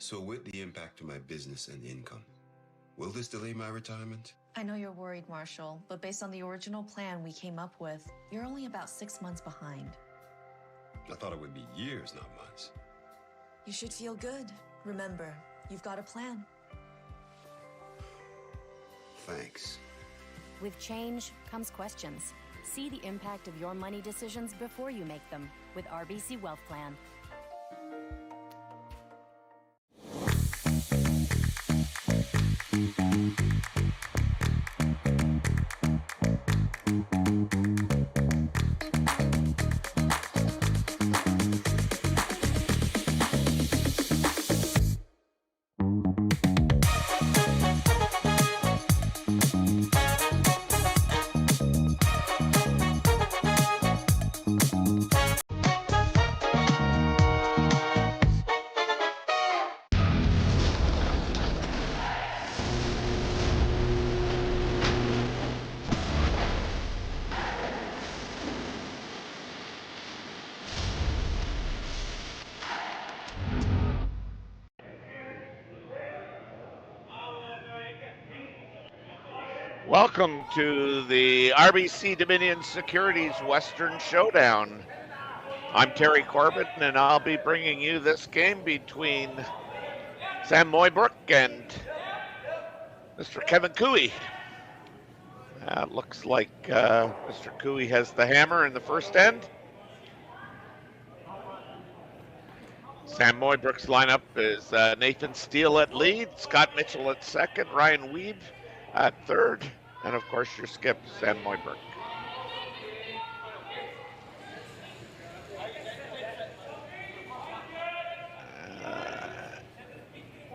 So with the impact to my business and income, will this delay my retirement? I know you're worried, Marshall, but based on the original plan we came up with, you're only about 6 months behind. I thought it would be years, not months. You should feel good. Remember, you've got a plan. Thanks. With change comes questions. See the impact of your money decisions before you make them with RBC Wealth Plan. Welcome to the RBC Dominion Securities Western Showdown. I'm Terry Corbett, and I'll be bringing you this game between Sam Mooibroek and Mr. Kevin Cooey. Looks like Mr. Cooey has the hammer in the first end. Sam Mooibroek's lineup is Nathan Steele at lead, Scott Mitchell at second, Ryan Weeb at third, and of course your skip, Sam Mooibroek.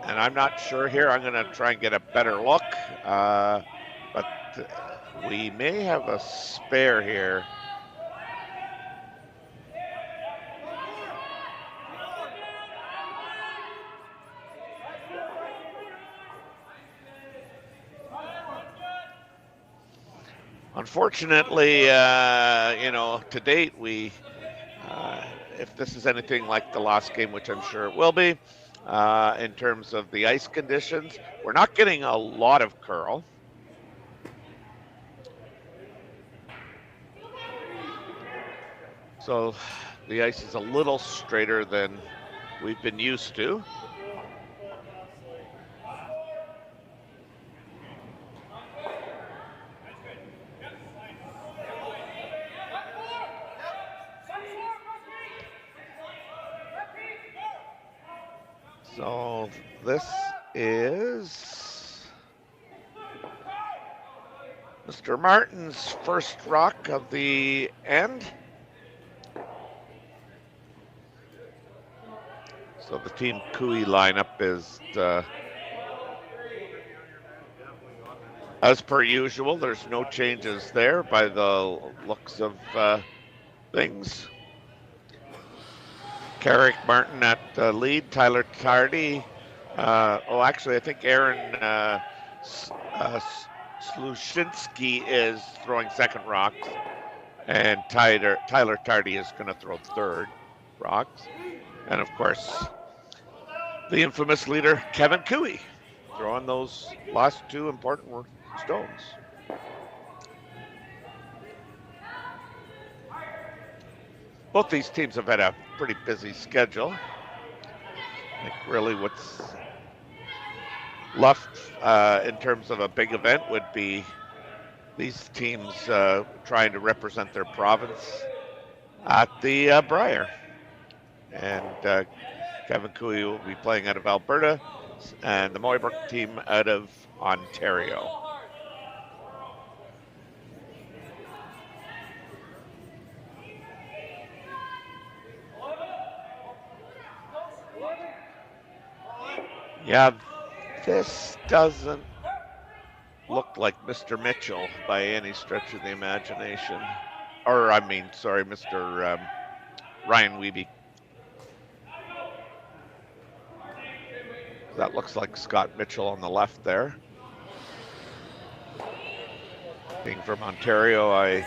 And I'm not sure here. I'm going to try and get a better look, but we may have a spare here. Unfortunately, to date, if this is anything like the last game, which I'm sure it will be, in terms of the ice conditions, we're not getting a lot of curl. So the ice is a little straighter than we've been used to. So this is Mr. Martin's first rock of the end. So the Team Cooey lineup is, as per usual, there's no changes there by the looks of things. Carrick Martin at lead, Tyler Tardy. I think Aaron Slushinsky is throwing second rocks, and Tyler Tardy is going to throw third rocks. And of course, the infamous leader, Kevin Cooey, throwing those last two important stones. Both these teams have had a pretty busy schedule. I think really what's left in terms of a big event would be these teams trying to represent their province at the Brier. And Kevin Cooey will be playing out of Alberta, and the Mooibroek team out of Ontario. Yeah, this doesn't look like Mr. Mitchell by any stretch of the imagination. Mr. Ryan Weeby. That looks like Scott Mitchell on the left there. Being from Ontario, I've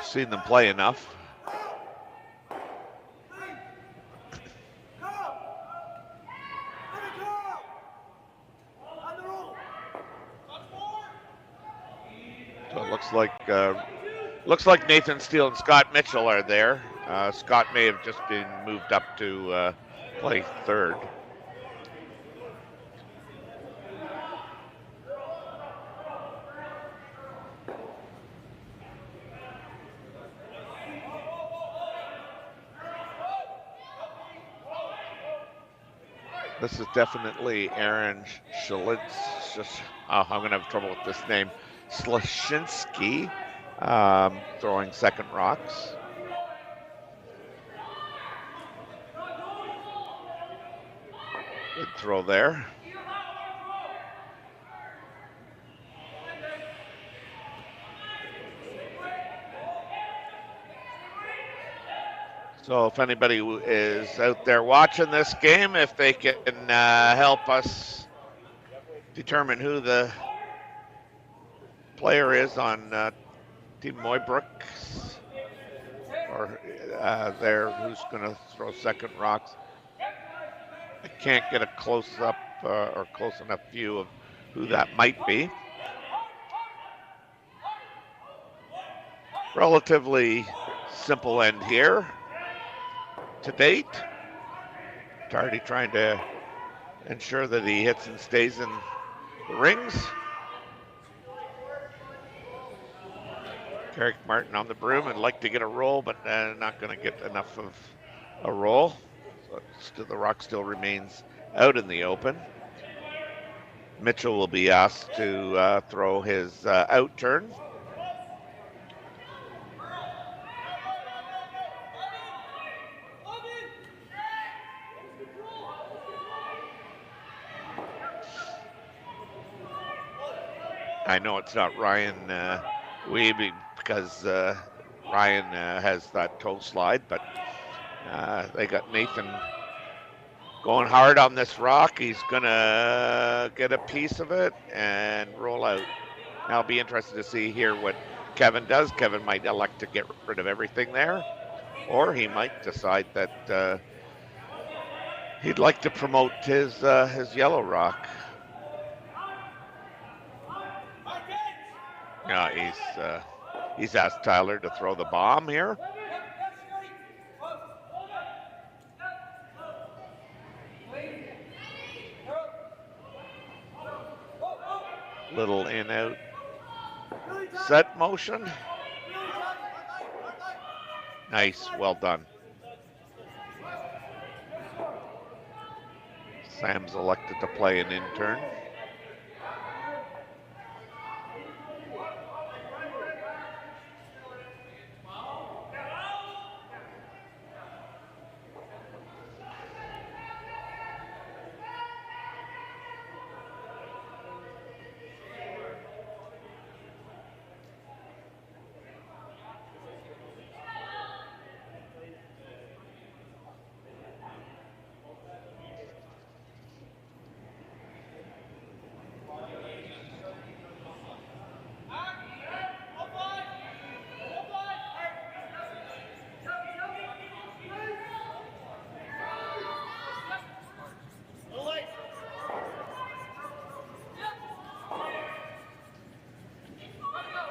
seen them play enough. So it looks like Nathan Steele and Scott Mitchell are there. Scott may have just been moved up to play third. This is definitely Aaron Schlitz. I'm going to have trouble with this name. Slashinsky throwing second rocks. Good throw there. So if anybody is out there watching this game, if they can help us determine who the player is on Team Mooibroek, or there who's going to throw second rocks. I can't get a close-up or close enough view of who that might be. Relatively simple end here to date. Tardy trying to ensure that he hits and stays in the rings. Carrick Martin on the broom and like to get a roll, but not going to get enough of a roll. So the rock still remains out in the open. Mitchell will be asked to throw his out turn. I know it's not Ryan Whitby because Ryan has that toe slide, but they got Nathan going hard on this rock. He's going to get a piece of it and roll out. Now I'll be interested to see here what Kevin does. Kevin might elect to get rid of everything there, or he might decide that he'd like to promote his yellow rock. Yeah, he's asked Tyler to throw the bomb here. Little in-out set motion. Nice, well done. Sam's elected to play an intern.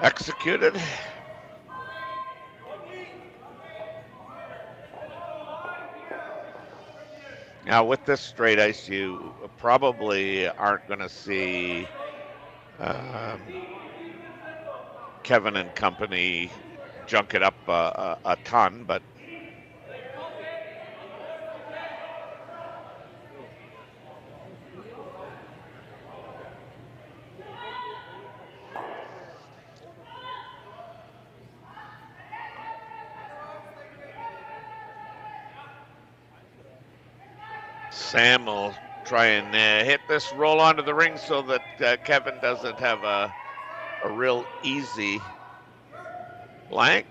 Executed. Now with this straight ice, you probably aren't going to see Kevin and company junk it up a ton, but Sam will try and hit this roll onto the ring so that Kevin doesn't have a real easy blank.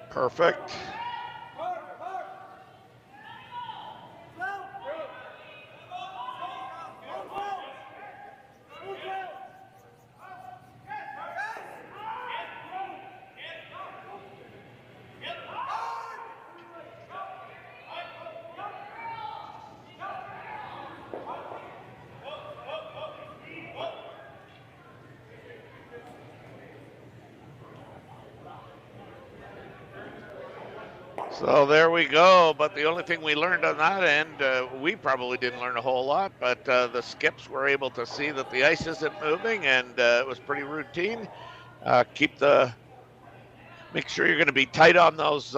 Perfect. So there we go. But the only thing we learned on that end, we probably didn't learn a whole lot, but the skips were able to see that the ice isn't moving, and it was pretty routine. Make sure you're going to be tight on those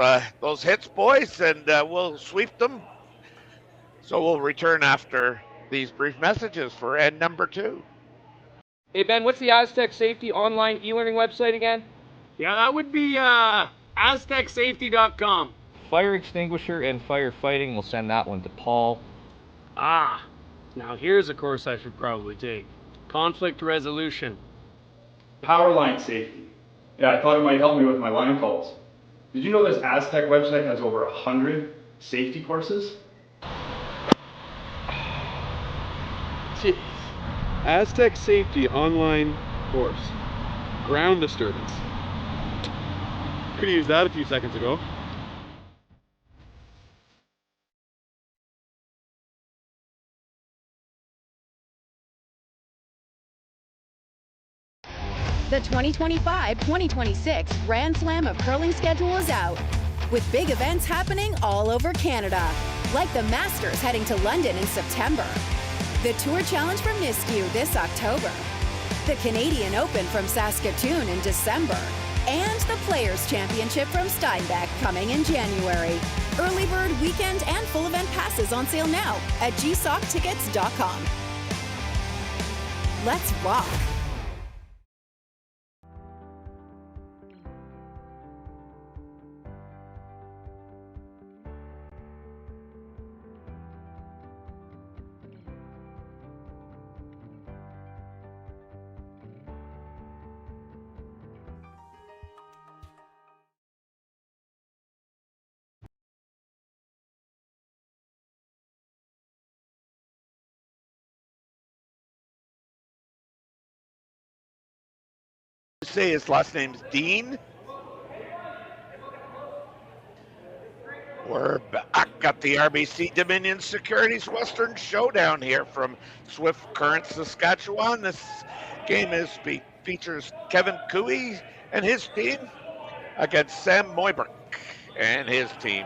hits, boys, and we'll sweep them. So we'll return after these brief messages for end number 2. Hey Ben, what's the Aztec Safety online e-learning website again? Yeah, that would be aztecsafety.com. Fire extinguisher and firefighting, we'll send that one to Paul. Ah, now here's a course I should probably take. Conflict resolution. Power line safety. Yeah, I thought it might help me with my line calls. Did you know this Aztec website has over 100 safety courses? Jeez. Aztec Safety online course. Ground disturbance. Could have used that a few seconds ago. The 2025-2026 Grand Slam of Curling schedule is out, with big events happening all over Canada, like the Masters heading to London in September, the Tour Challenge from Nisku this October, the Canadian Open from Saskatchewan in December, and the Players' Championship from Steinbach coming in January. Early bird weekend and full event passes on sale now at gsoctickets.com. Let's rock! Say his last name's Dean. We're back at the RBC Dominion Securities Western Showdown here from Swift Current, Saskatchewan. This game features Kevin Cooey and his team against Sam Mooibroek and his team.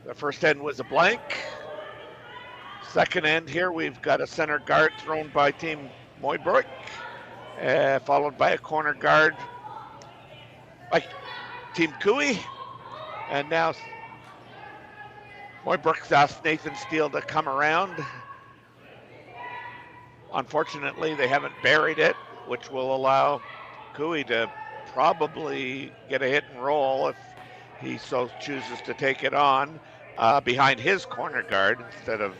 The first end was a blank. Second end here, we've got a center guard thrown by Team Mooibroek. Followed by a corner guard by Team Cooey. And now Mooibroek's asked Nathan Steele to come around. Unfortunately, they haven't buried it, which will allow Cooey to probably get a hit and roll if he so chooses to take it on behind his corner guard instead of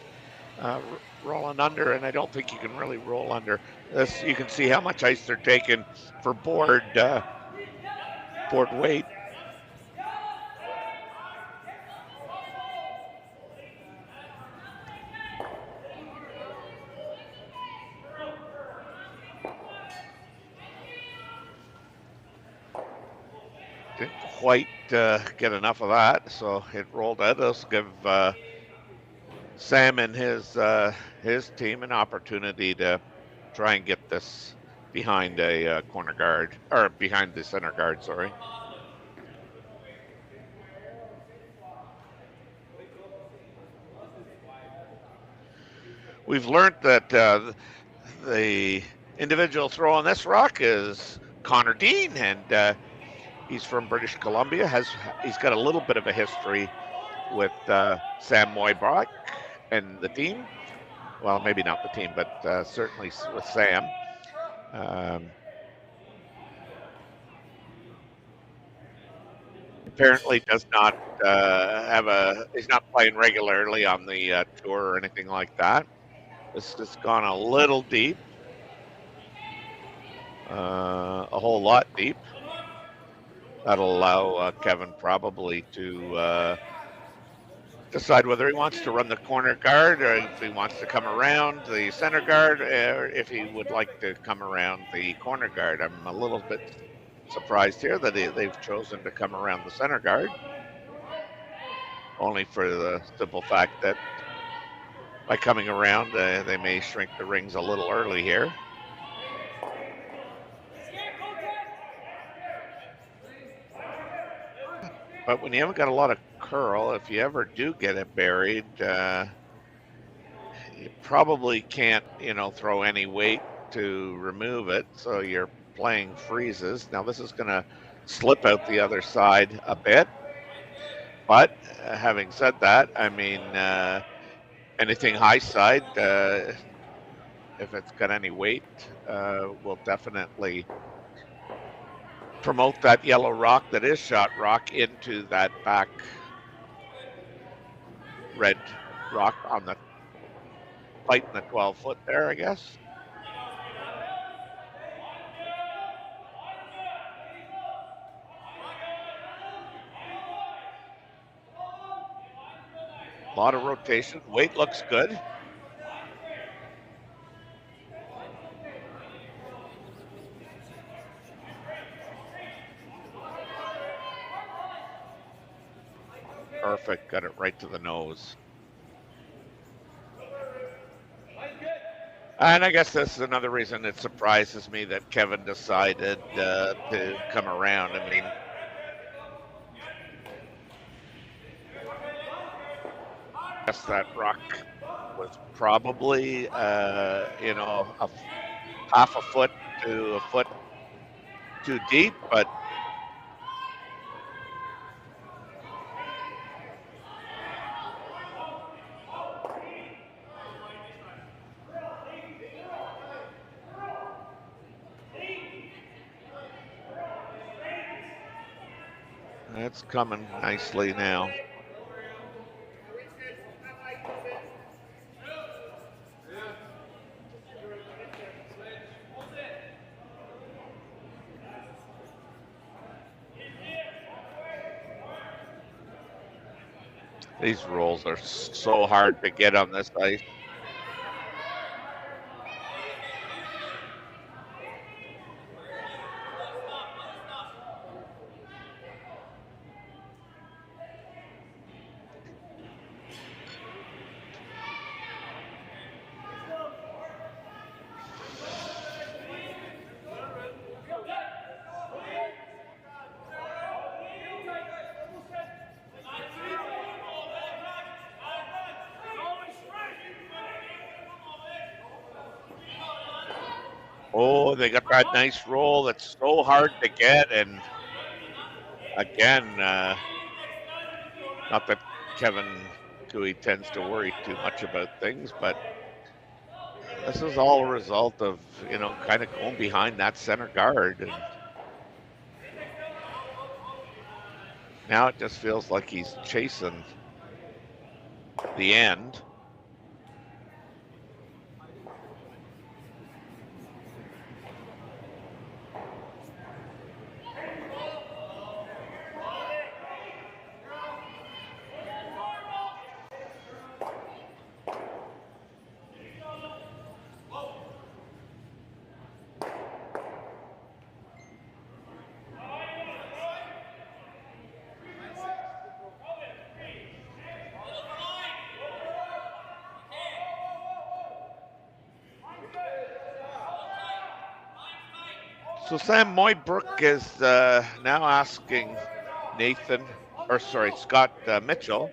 rolling under, and I don't think you can really roll under. This, you can see how much ice they're taking for board weight. Didn't quite get enough of that, so it rolled out. Let's give Sam and his team an opportunity to try and get this behind a corner guard, or behind the center guard, sorry. We've learned that the individual throwing this rock is Connor Dean, and he's from British Columbia. He's got a little bit of a history with Sam Mooibroek and the team. Well, maybe not the team, but certainly with Sam. Apparently does not he's not playing regularly on the tour or anything like that. This has gone a little deep, a whole lot deep. That'll allow Kevin probably to decide whether he wants to run the corner guard or if he wants to come around the center guard, or if he would like to come around the corner guard. I'm a little bit surprised here that they've chosen to come around the center guard, only for the simple fact that by coming around, they may shrink the rings a little early here. But when you haven't got a lot of curl, if you ever do get it buried, you probably can't, throw any weight to remove it. So you're playing freezes. Now this is going to slip out the other side a bit. But having said that, I mean, anything high side, if it's got any weight, will definitely promote that yellow rock that is shot rock into that back red rock on the fight in the 12-foot there, I guess. A lot of rotation. Weight looks good. Perfect. Got it right to the nose. And I guess this is another reason it surprises me that Kevin decided to come around. I mean, I guess that rock was probably, a half a foot to a foot too deep, but it's coming nicely now. These rolls are so hard to get on this ice. Oh, they got that nice roll that's so hard to get. And again, not that Kevin Cooey tends to worry too much about things, but this is all a result of, kind of going behind that center guard. And now it just feels like he's chasing the end. So Sam Mooibroek is now asking Scott Mitchell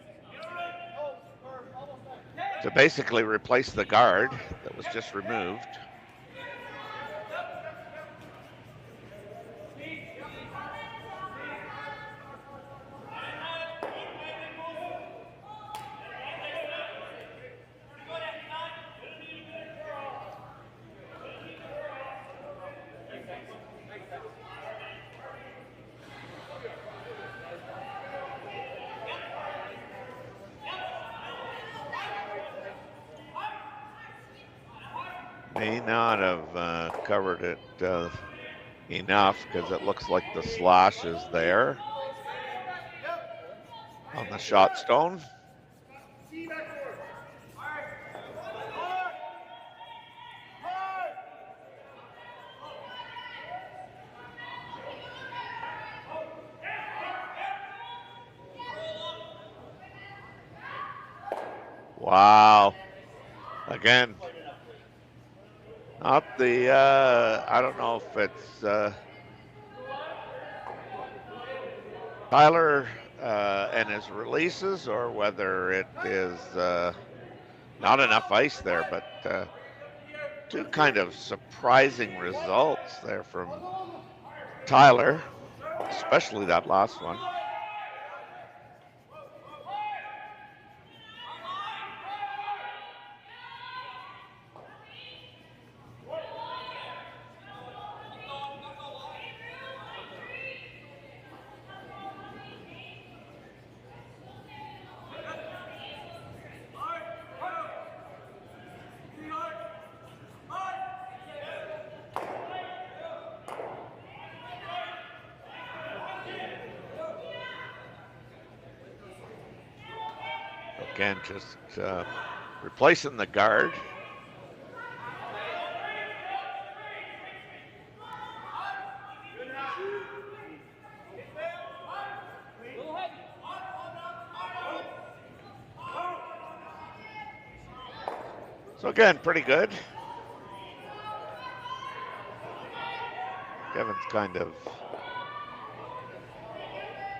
to basically replace the guard that was just removed. May not have covered it enough because it looks like the slash is there on the shot stone. Wow. Again. Not the, I don't know if it's Tyler and his releases, or whether it is not enough ice there. But two kind of surprising results there from Tyler, especially that last one. Again, just replacing the guard. So again, pretty good. Kevin's kind of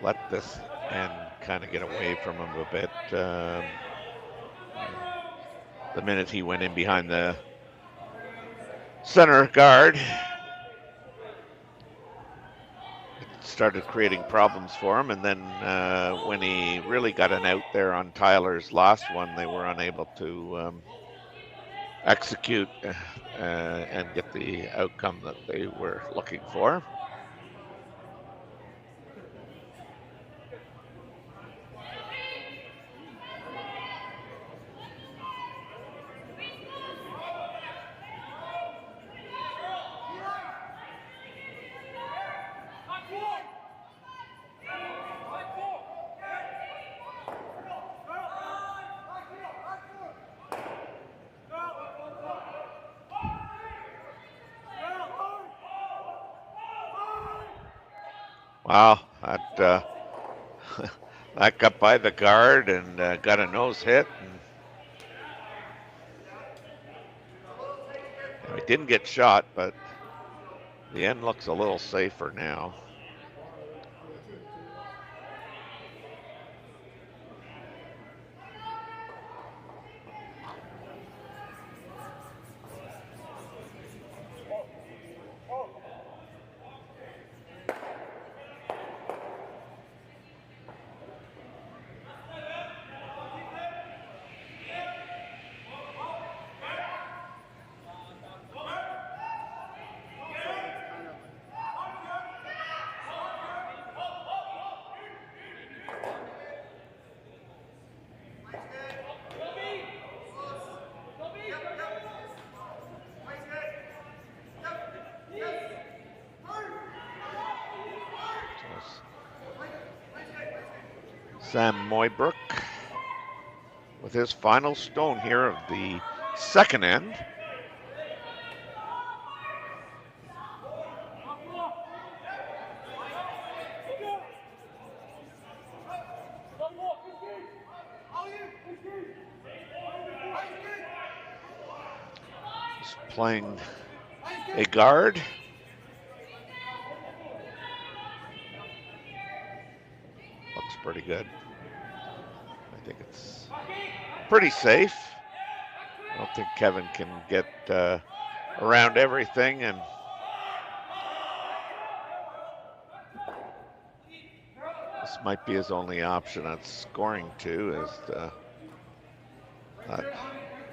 let this end kind of get away from him a bit. The minute he went in behind the center guard, it started creating problems for him. And then when he really got an out there on Tyler's last one, they were unable to execute and get the outcome that they were looking for. Wow, that that got by the guard and got a nose hit. And he didn't get shot, but the end looks a little safer now. Sam Mooibroek with his final stone here of the second end. He's playing a guard. Looks pretty good. I think it's pretty safe. I don't think Kevin can get around everything, and this might be his only option at scoring too, is that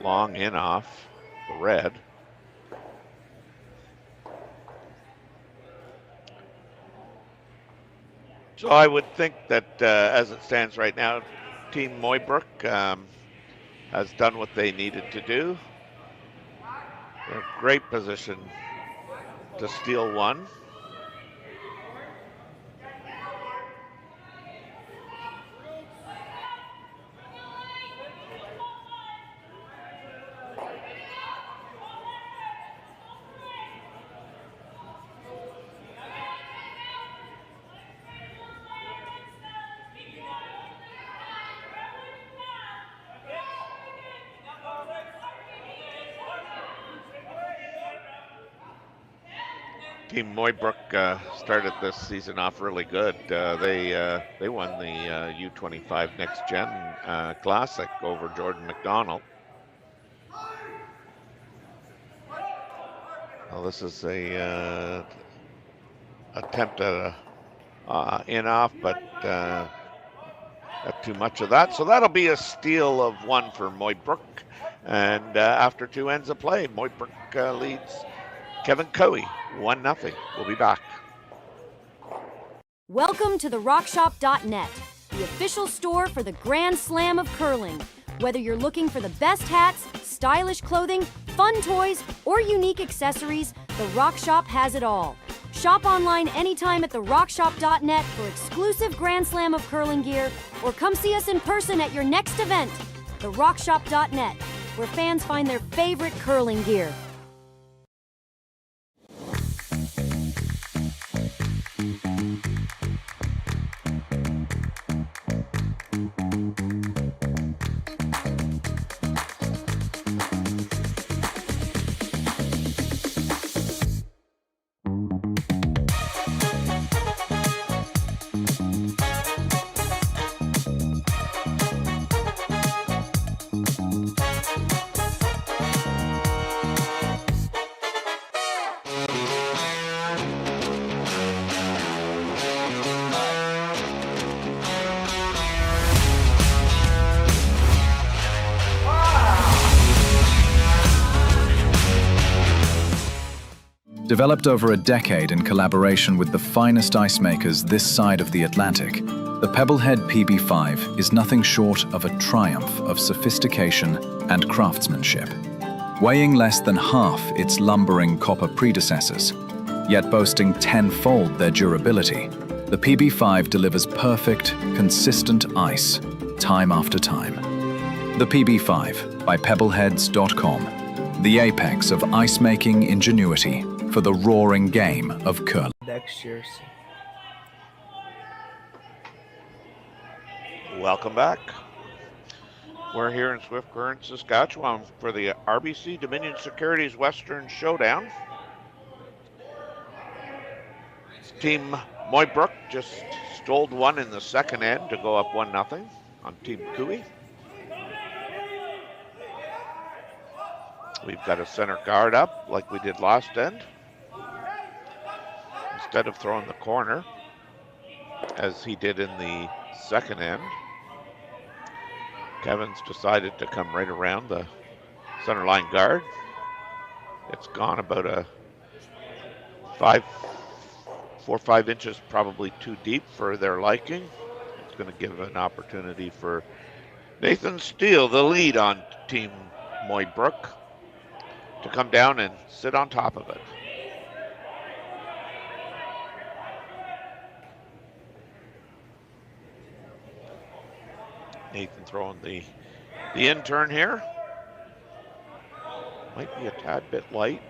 long in off the red. So I would think that as it stands right now, Team Mooibroek has done what they needed to do. They're in a great position to steal one. Team Mooibroek started this season off really good. They won the U25 Next Gen Classic over Jordan McDonald. Well, this is a attempt at a in-off, but not too much of that. So that'll be a steal of one for Mooibroek. And after 2 ends of play, Mooibroek leads Kevin Cowie 1-0. We'll be back. Welcome to the RockShop.net, the official store for the Grand Slam of curling. Whether you're looking for the best hats, stylish clothing, fun toys, or unique accessories, the Rock Shop has it all. Shop online anytime at therockshop.net for exclusive Grand Slam of curling gear, or come see us in person at your next event. Therockshop.net, where fans find their favorite curling gear. Developed over a decade in collaboration with the finest ice makers this side of the Atlantic, the Pebblehead PB5 is nothing short of a triumph of sophistication and craftsmanship. Weighing less than half its lumbering copper predecessors, yet boasting tenfold their durability, the PB5 delivers perfect, consistent ice, time after time. The PB5 by Pebbleheads.com, the apex of ice-making ingenuity for the roaring game of curling. Welcome back. We're here in Swift Current, Saskatchewan for the RBC Dominion Securities Western Showdown. Team Mooibroek just stole one in the second end to go up 1-0 on Team Cowie. We've got a center guard up like we did last end. Instead of throwing the corner, as he did in the second end, Kevin's decided to come right around the center line guard. It's gone about a 4 or 5 inches, probably too deep for their liking. It's going to give an opportunity for Nathan Steele, the lead on Team Mooibroek, to come down and sit on top of it. Nathan throwing the in turn here. Might be a tad bit light.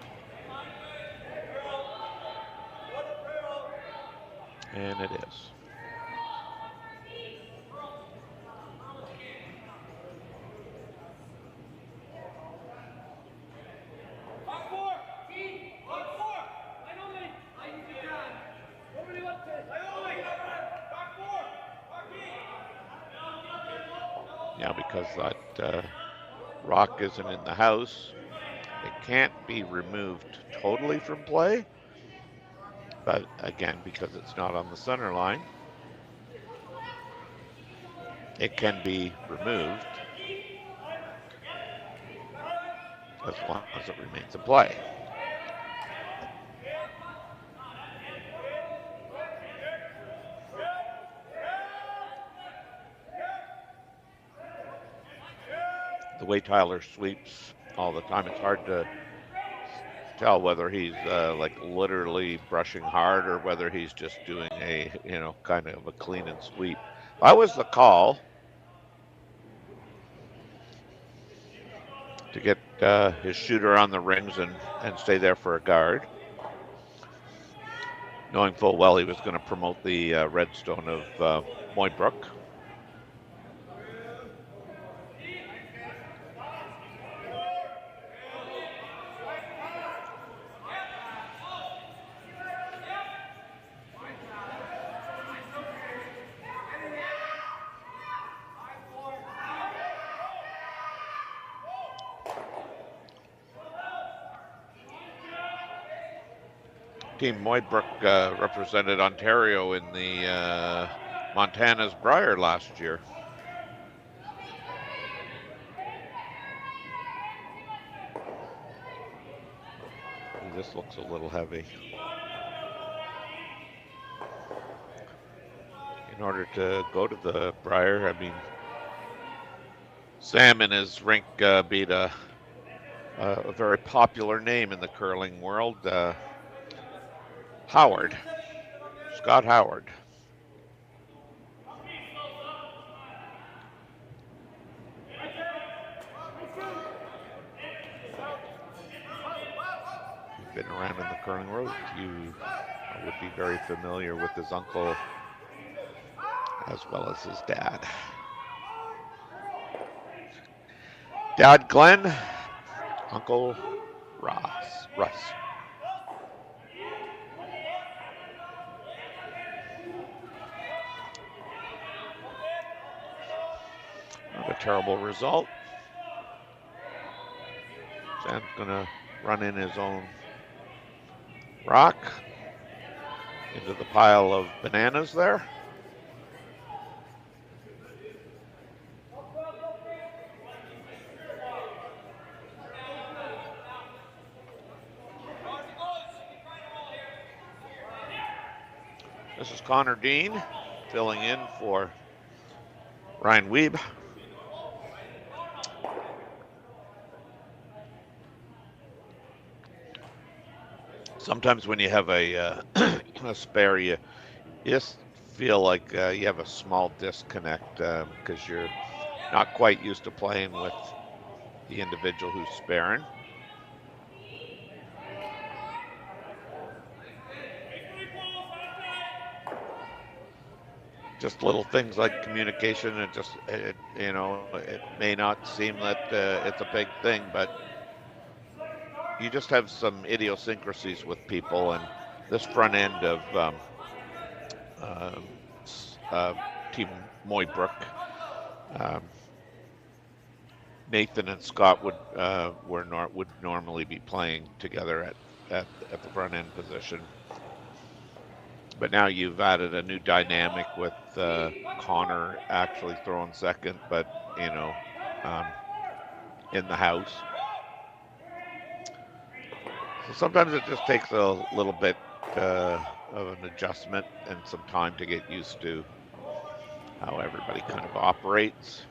And it is. Now, because that rock isn't in the house, it can't be removed totally from play. But again, because it's not on the center line, it can be removed as long as it remains in play. The way Tyler sweeps all the time, it's hard to tell whether he's like literally brushing hard or whether he's just doing a, kind of a clean and sweep. That was the call to get his shooter on the rings and stay there for a guard, knowing full well he was going to promote the redstone of Mooibroek. Team Mooibroek represented Ontario in the Montana's Brier last year. This looks a little heavy. In order to go to the Brier, I mean, Sam in his rink beat a very popular name in the curling world, Howard, Scott Howard. You've been around in the curling world, you would be very familiar with his uncle as well as his dad. Dad Glenn, Uncle Russ. Not a terrible result. Sam's gonna run in his own rock into the pile of bananas there. This is Connor Dean filling in for Ryan Weeb. Sometimes when you have a spare, you just feel like you have a small disconnect because you're not quite used to playing with the individual who's sparing. Just little things like communication, and just it may not seem that it's a big thing, but you just have some idiosyncrasies with people, and this front end of Team Mooibroek, Nathan and Scott would normally be playing together at the front end position. But now you've added a new dynamic with Connor actually throwing second, but in the house. So sometimes it just takes a little bit of an adjustment and some time to get used to how everybody kind of operates.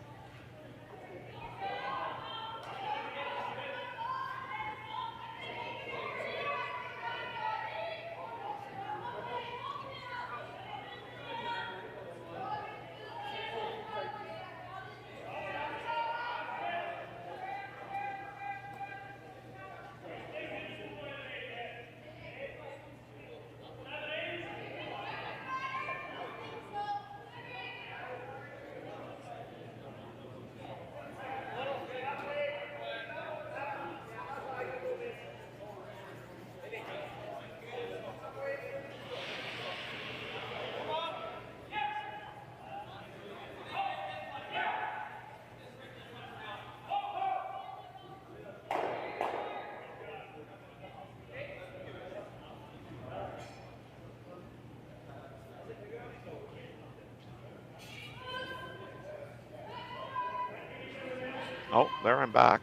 Oh, there I'm back.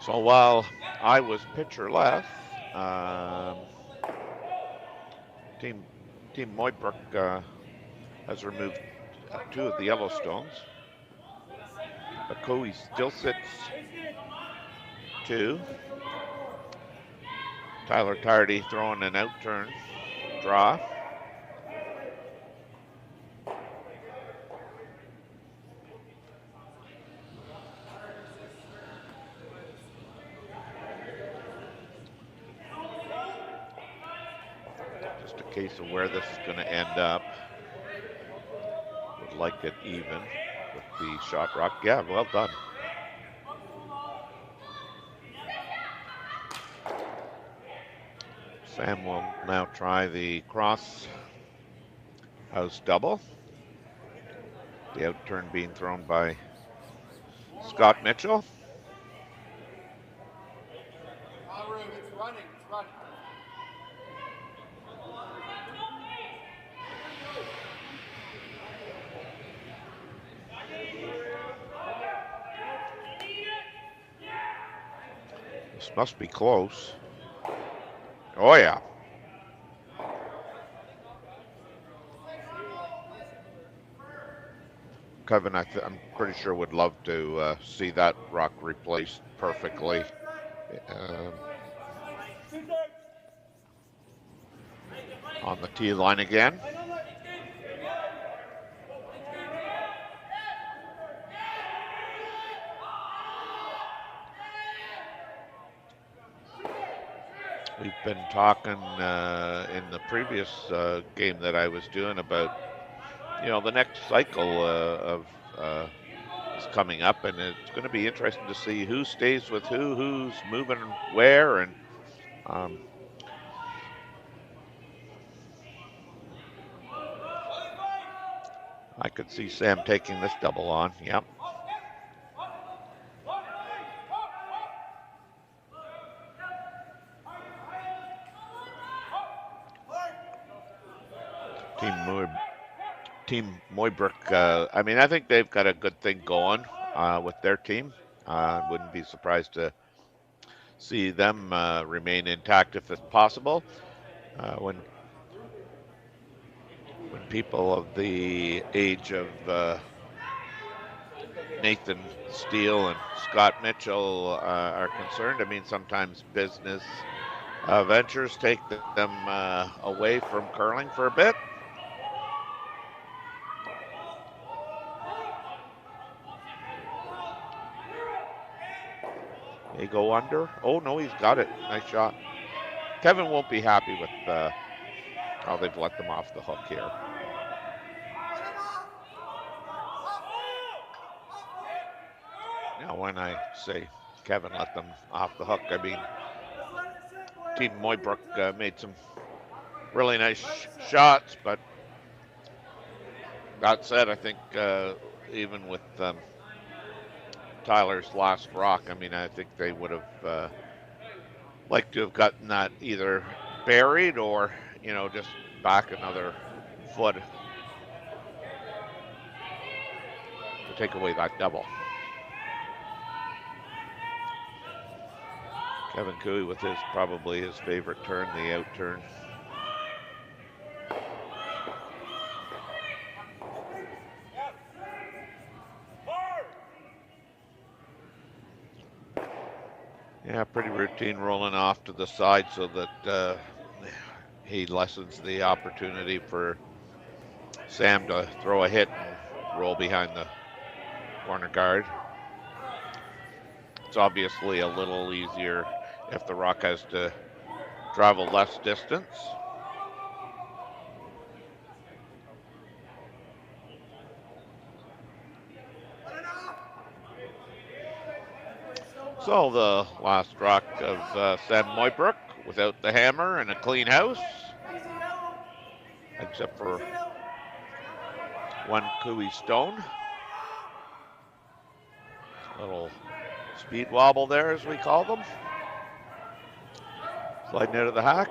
So while I was pitcher left, Team Mooibroek has removed 2 of the Yellowstones. But Coey still sits 2. Tyler Tardy throwing an out-turn draw. Case of where this is going to end up. Would like it even with the shot rock. Yeah, well done. Sam will now try the cross house double. The out turn being thrown by Scott Mitchell. This must be close. Oh, yeah. Kevin, I'm pretty sure would love to see that rock replaced perfectly. On the tee line again. We've been talking in the previous game that I was doing about, the next cycle is coming up, and it's going to be interesting to see who stays with who's moving where, and I could see Sam taking this double on. Yep. Team Mooibroek, I think they've got a good thing going with their team. Wouldn't be surprised to see them remain intact if it's possible. When people of the age of Nathan Steele and Scott Mitchell are concerned, sometimes business ventures take them away from curling for a bit. They go under. Oh, no, he's got it. Nice shot. Kevin won't be happy with how they've let them off the hook here. Now, when I say Kevin let them off the hook, I mean Team Mooibroek made some really nice shots, but that said, I think even with Tyler's last rock, I think they would have liked to have gotten that either buried or, just back another foot to take away that double. Kevin Cooey with probably his favorite turn, the out turn. Yeah, pretty routine rolling off to the side so that he lessens the opportunity for Sam to throw a hit and roll behind the corner guard. It's obviously a little easier if the rock has to travel less distance. So the last rock of Sam Mooibroek without the hammer and a clean house, except for one Cooey stone. Little speed wobble there, as we call them. Sliding out of the hack.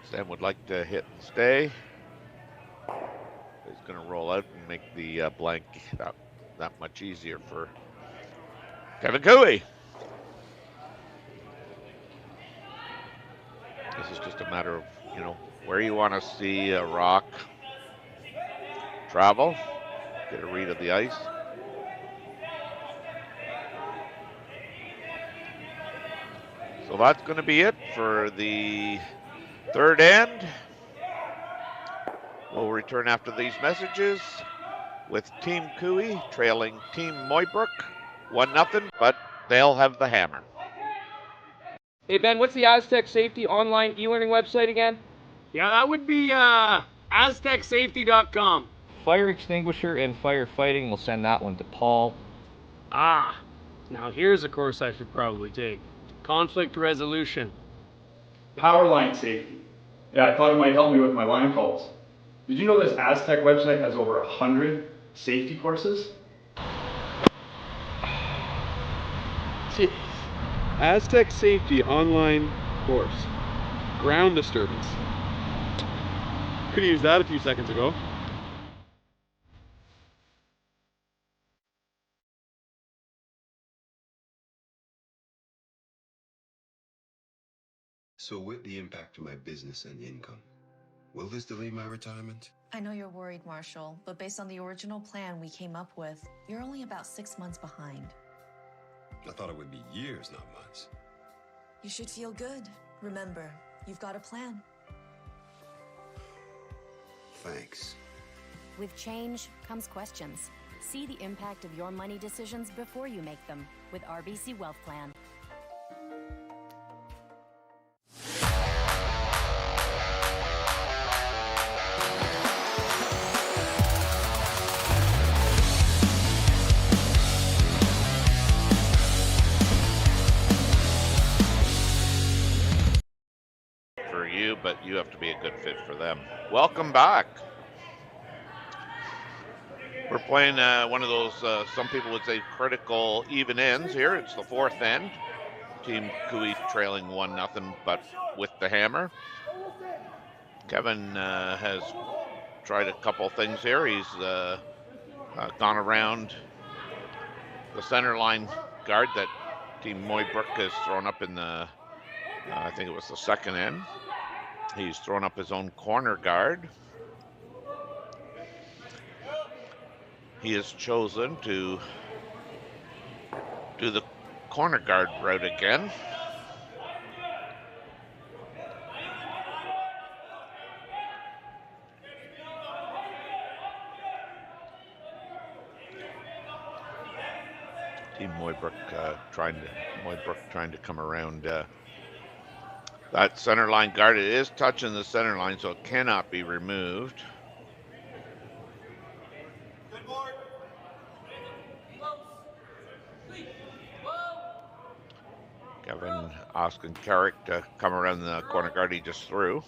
Sam would like to hit and stay. He's going to roll out and make the blank that much easier for Kevin Cooey. This is just a matter of, where you want to see a rock travel. Get a read of the ice. So that's going to be it for the third end. We'll return after these messages with Team Cooey trailing Team Mooibroek 1-0, but they'll have the hammer. Hey, Ben, what's the Aztec Safety online e-learning website again? Yeah, that would be aztecsafety.com. Fire extinguisher and firefighting. We'll send that one to Paul. Now here's a course I should probably take. Conflict resolution. Power line safety. Yeah, I thought it might help me with my line calls. Did you know this Aztec website has over 100 safety courses? Jeez. Aztec Safety online course. Ground disturbance. Could have used that a few seconds ago. So with the impact to my business and income, will this delay my retirement? I know you're worried, Marshall, but based on the original plan we came up with, you're only about 6 months behind. I thought it would be years, not months. You should feel good. Remember, you've got a plan. Thanks. With change comes questions. See the impact of your money decisions before you make them with RBC Wealth Plan. For you, but you have to be a good fit for them. Welcome back. We're playing one of those, some people would say, critical even ends here. It's the fourth end. Team Cooey trailing 1-0, but with the hammer. Kevin has tried a couple things here. He's gone around the center line guard that Team Mooibroek has thrown up in the, I think it was the second end. He's thrown up his own corner guard. He has chosen to do the corner guard route again. Team Mooibroek trying to come around that center line guard. It is touching the center line, so it cannot be removed. Kevin asking Carrick to come around the corner guard he just threw.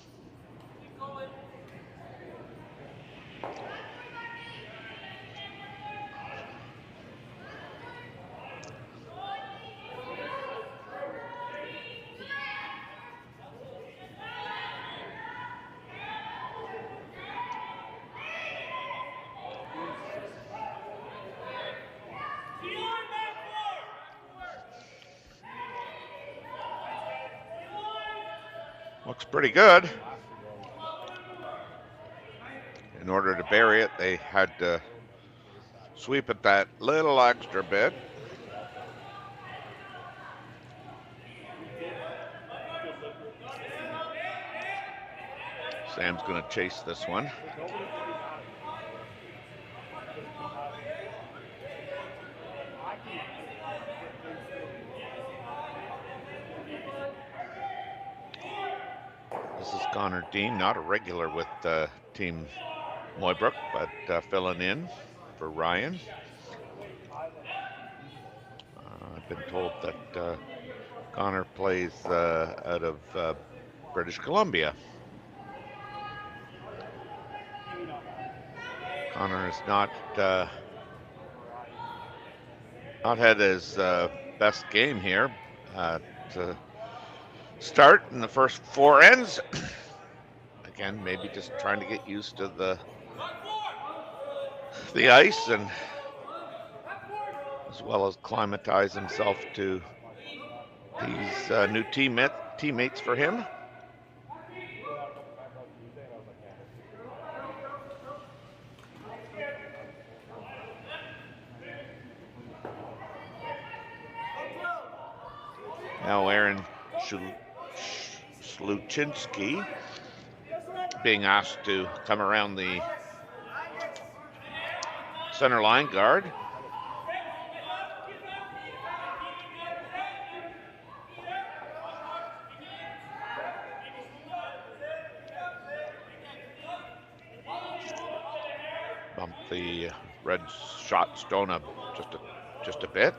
Looks pretty good. In order to bury it, they had to sweep it that little extra bit. Sam's going to chase this one. This is Connor Dean, not a regular with Team Mooibroek, but filling in for Ryan. I've been told that Connor plays out of British Columbia. Connor has not had his best game here to start in the first four ends. Again, maybe just trying to get used to the ice, and as well as climatize himself to these new teammates for him. Now Aaron Sluchinski being asked to come around the center line guard. Bump the red shot stone up just a bit.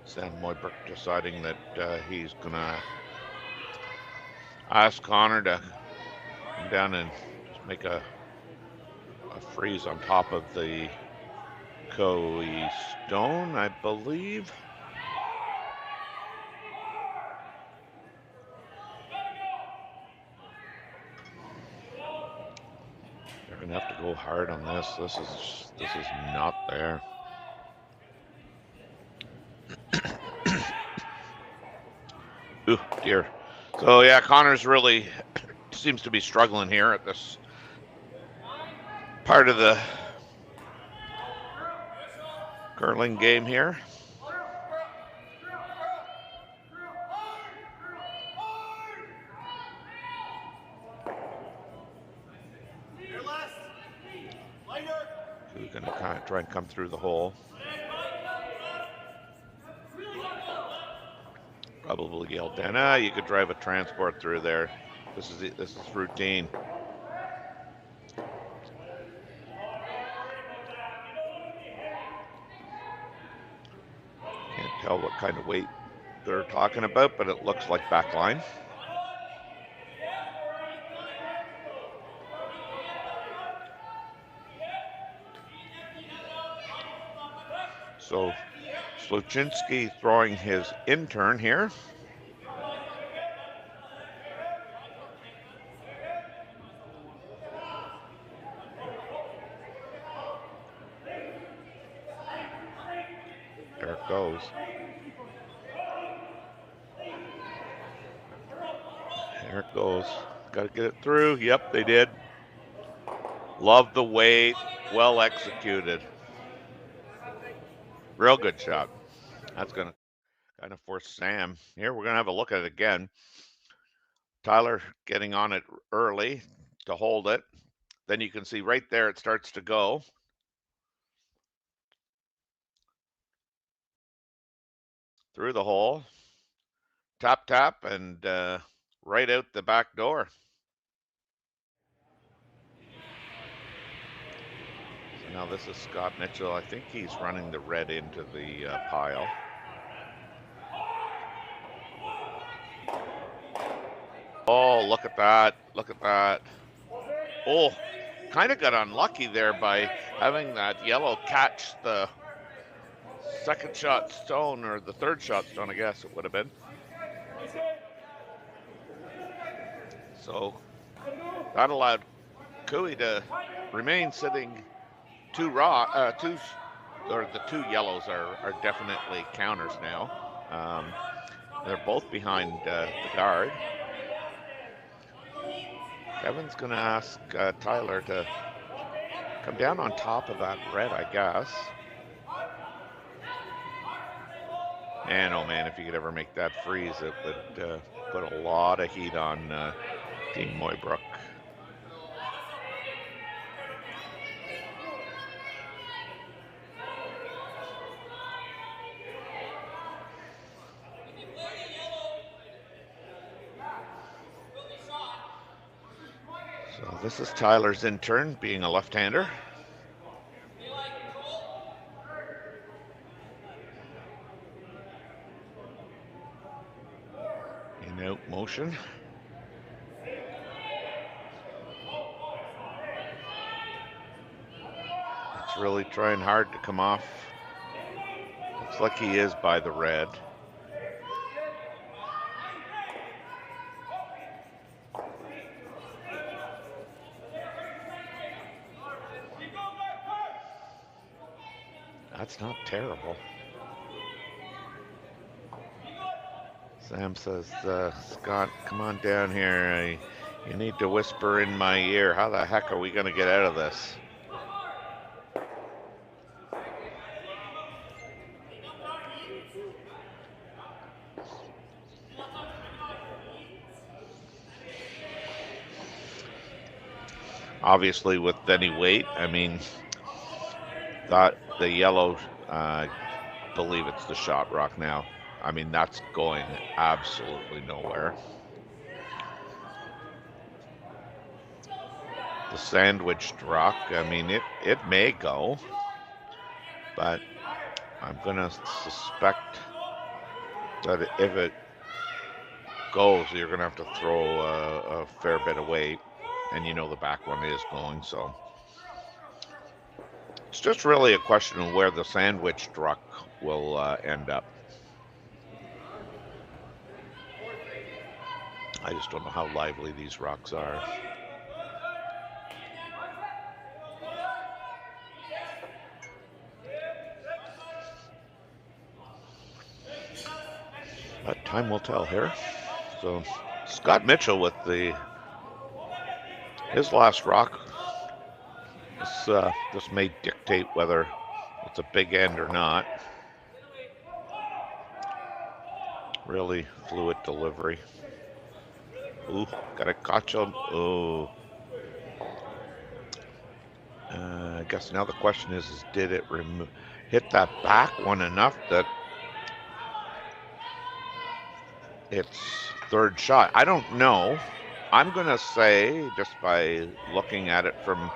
Sam Mooibroek deciding that he's gonna ask Connor to come down and just make a freeze on top of the Coe stone, I believe. They're gonna have to go hard on this. This is not there. Ooh, dear. So yeah, Connor's really seems to be struggling here at this part of the curling game here. Who's going to kind of try and come through the hole? Probably Yeldena. You could drive a transport through there. This is routine. Can't tell what kind of weight they're talking about, but it looks like backline. So Sluchinski throwing his intern here. There it goes. There it goes. Got to get it through. Yep, they did. Love the weight. Well executed. Real good shot. That's going to kind of force Sam. Here, we're going to have a look at it again. Tyler getting on it early to hold it. Then you can see right there it starts to go. Through the hole. Tap, tap, and right out the back door. So now this is Scott Mitchell. I think he's running the red into the pile. Oh, look at that. Look at that. Oh, kind of got unlucky there by having that yellow catch the second shot stone, or the third shot stone, I guess it would have been. So that allowed Cooey to remain sitting the two yellows are definitely counters now. They're both behind the guard. Kevin's going to ask Tyler to come down on top of that red, I guess. Man, oh man, if you could ever make that freeze, it would put a lot of heat on Team Mooibroek. So this is Tyler's intern, being a left-hander. In-out motion. It's really trying hard to come off. Looks like he is by the red. That's not terrible. Sam says, Scott, come on down here. You need to whisper in my ear. How the heck are we going to get out of this? Obviously, with any weight, I mean, that the yellow, I believe it's the shot rock now. I mean, that's going absolutely nowhere. The sandwiched rock, I mean, it may go, but I'm going to suspect that if it goes, you're going to have to throw a fair bit of weight, and you know the back one is going, so It's just really a question of where the sandwiched rock will end up. I just don't know how lively these rocks are. But time will tell here. So Scott Mitchell with his last rock. This may dictate whether it's a big end or not. Really fluid delivery. Ooh, got a gotcha. Oh. I guess now the question is did it hit that back one enough that it's third shot? I don't know. I'm going to say, just by looking at it from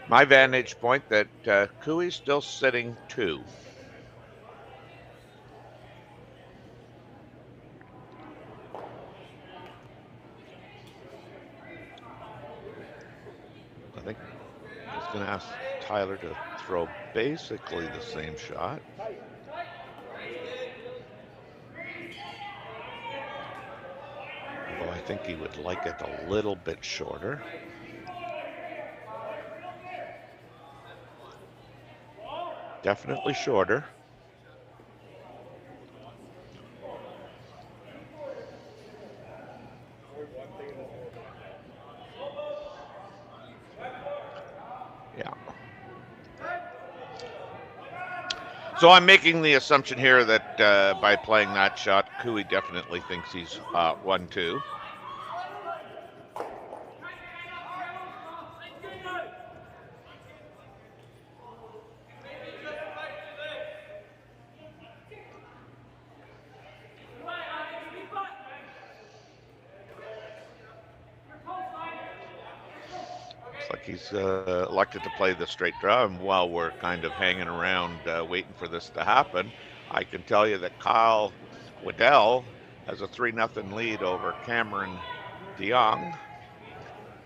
my vantage point, that Cooey's still sitting 2. I think he's going to ask Tyler to throw basically the same shot. Although I think he would like it a little bit shorter. Definitely shorter. Yeah. So I'm making the assumption here that by playing that shot, Cooey definitely thinks he's 1-2. He's elected to play the straight draw, and while we're kind of hanging around waiting for this to happen, I can tell you that Kyle Waddell has a 3-0 lead over Cameron DeYoung.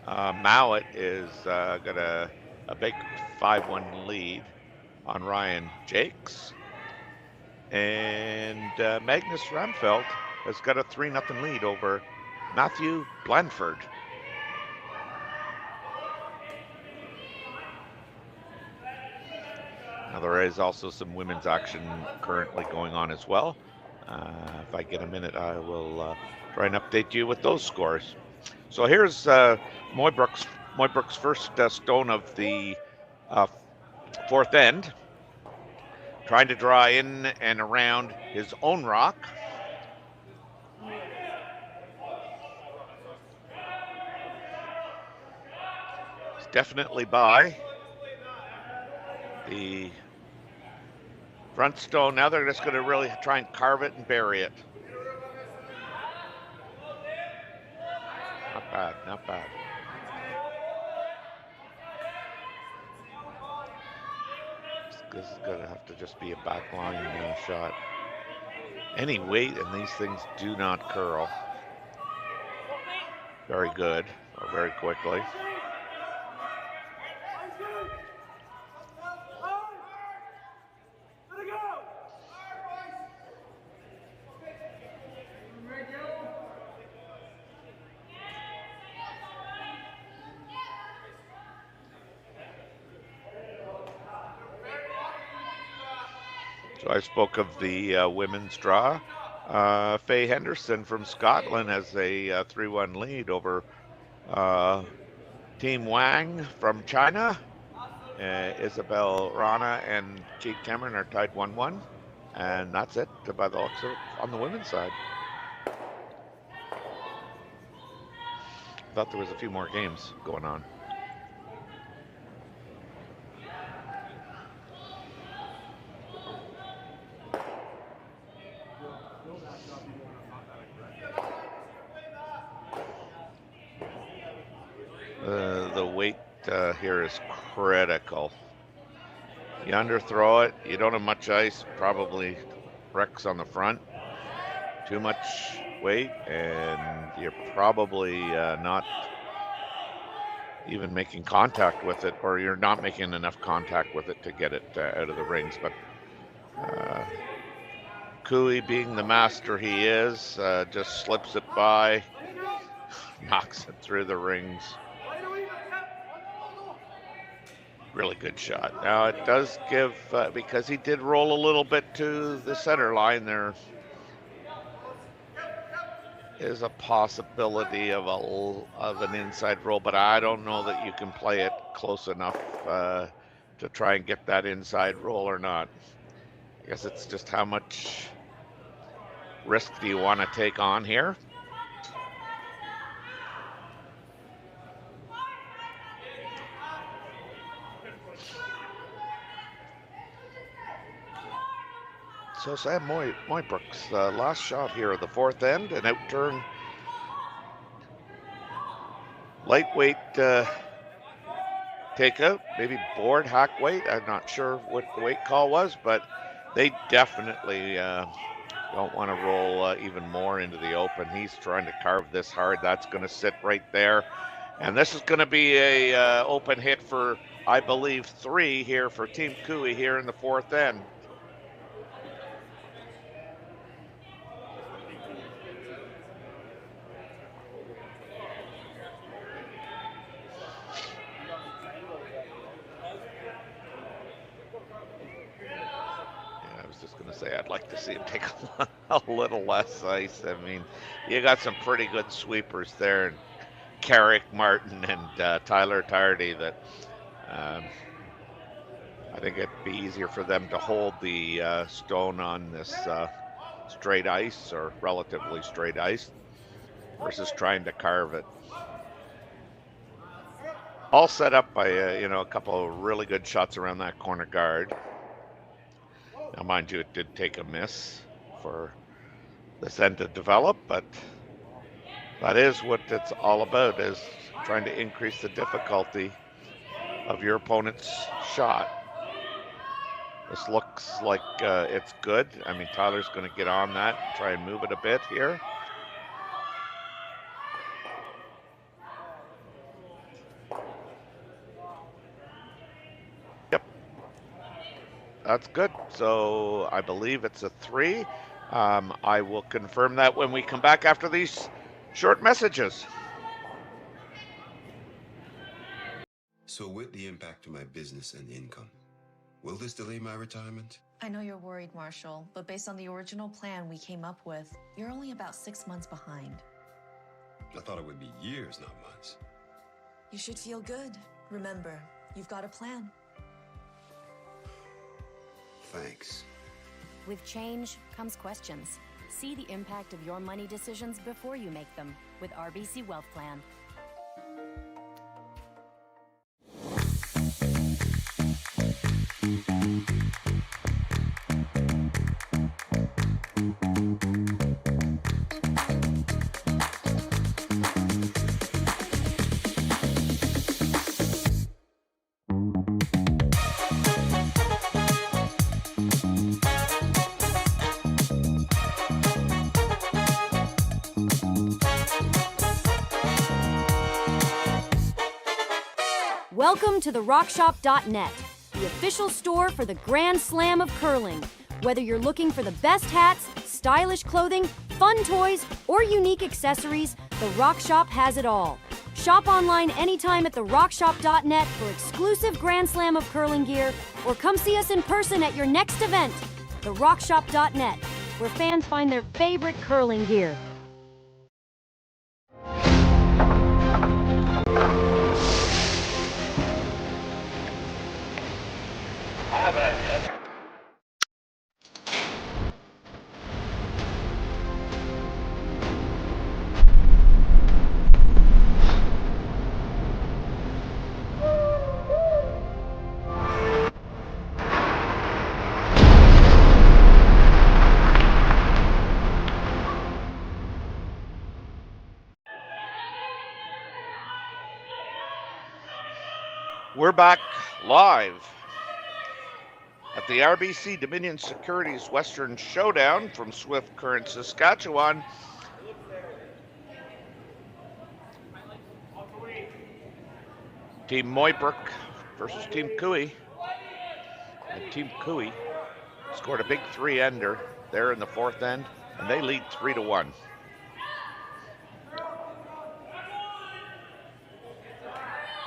Mowat is got a big 5-1 lead on Ryan Jakes, and Magnus Ramfeld has got a 3-0 lead over Matthew Blandford. Now there is also some women's action currently going on as well. If I get a minute, I will try and update you with those scores. So here's Mooibroek's first stone of the fourth end, trying to draw in and around his own rock. It's definitely by the front stone. Now they're just going to really try and carve it and bury it. Not bad, not bad. This is going to have to just be a backline shot. Any weight and these things do not curl very good or very quickly. So I spoke of the women's draw. Faye Henderson from Scotland has a 3-1 lead over Team Wang from China. Isabel Rana and Kate Cameron are tied 1-1. And that's it by the looks of it on the women's side. Thought there was a few more games going on. The weight here is critical. You underthrow it, you don't have much ice, probably wrecks on the front. Too much weight, and you're probably not even making contact with it, or you're not making enough contact with it to get it out of the rings. But Cooey, being the master he is, just slips it by, knocks it through the rings. Really good shot. Now it does give, because he did roll a little bit to the center line, there is a possibility of an inside roll, but I don't know that you can play it close enough to try and get that inside roll or not. I guess it's just how much risk do you want to take on here? So Sam Mooibroek's last shot here of the fourth end, an out-turn lightweight takeout, maybe board hack weight. I'm not sure what the weight call was, but they definitely don't want to roll even more into the open. He's trying to carve this hard. That's going to sit right there. And this is going to be a open hit for, I believe, 3 here for Team Cooey here in the fourth end. I'd like to see him take a little less ice. I mean, you got some pretty good sweepers there, and Carrick, Martin, and Tyler Tardy that I think it'd be easier for them to hold the stone on this straight ice, or relatively straight ice, versus trying to carve it. All set up by a couple of really good shots around that corner guard. Now, mind you, it did take a miss for this end to develop, but that is what it's all about, is trying to increase the difficulty of your opponent's shot. This looks like it's good. I mean, Tyler's going to get on that, try and move it a bit here. That's good. So I believe it's a 3. I will confirm that when we come back after these short messages. So with the impact to my business and income, will this delay my retirement? I know you're worried, Marshall, but based on the original plan we came up with, you're only about 6 months behind. I thought it would be years, not months. You should feel good. Remember, you've got a plan. Thanks. With change comes questions. See the impact of your money decisions before you make them with RBC Wealth Plan. Welcome to the RockShop.net, the official store for the Grand Slam of curling. Whether you're looking for the best hats, stylish clothing, fun toys, or unique accessories, the Rock Shop has it all. Shop online anytime at therockshop.net for exclusive Grand Slam of curling gear, or come see us in person at your next event. TheRockShop.net, where fans find their favorite curling gear. We're back live at the RBC Dominion Securities Western Showdown from Swift Current, Saskatchewan. Team Mooibroek versus Team Cooey. And Team Cooey scored a big 3-ender there in the 4th end, and they lead 3-1.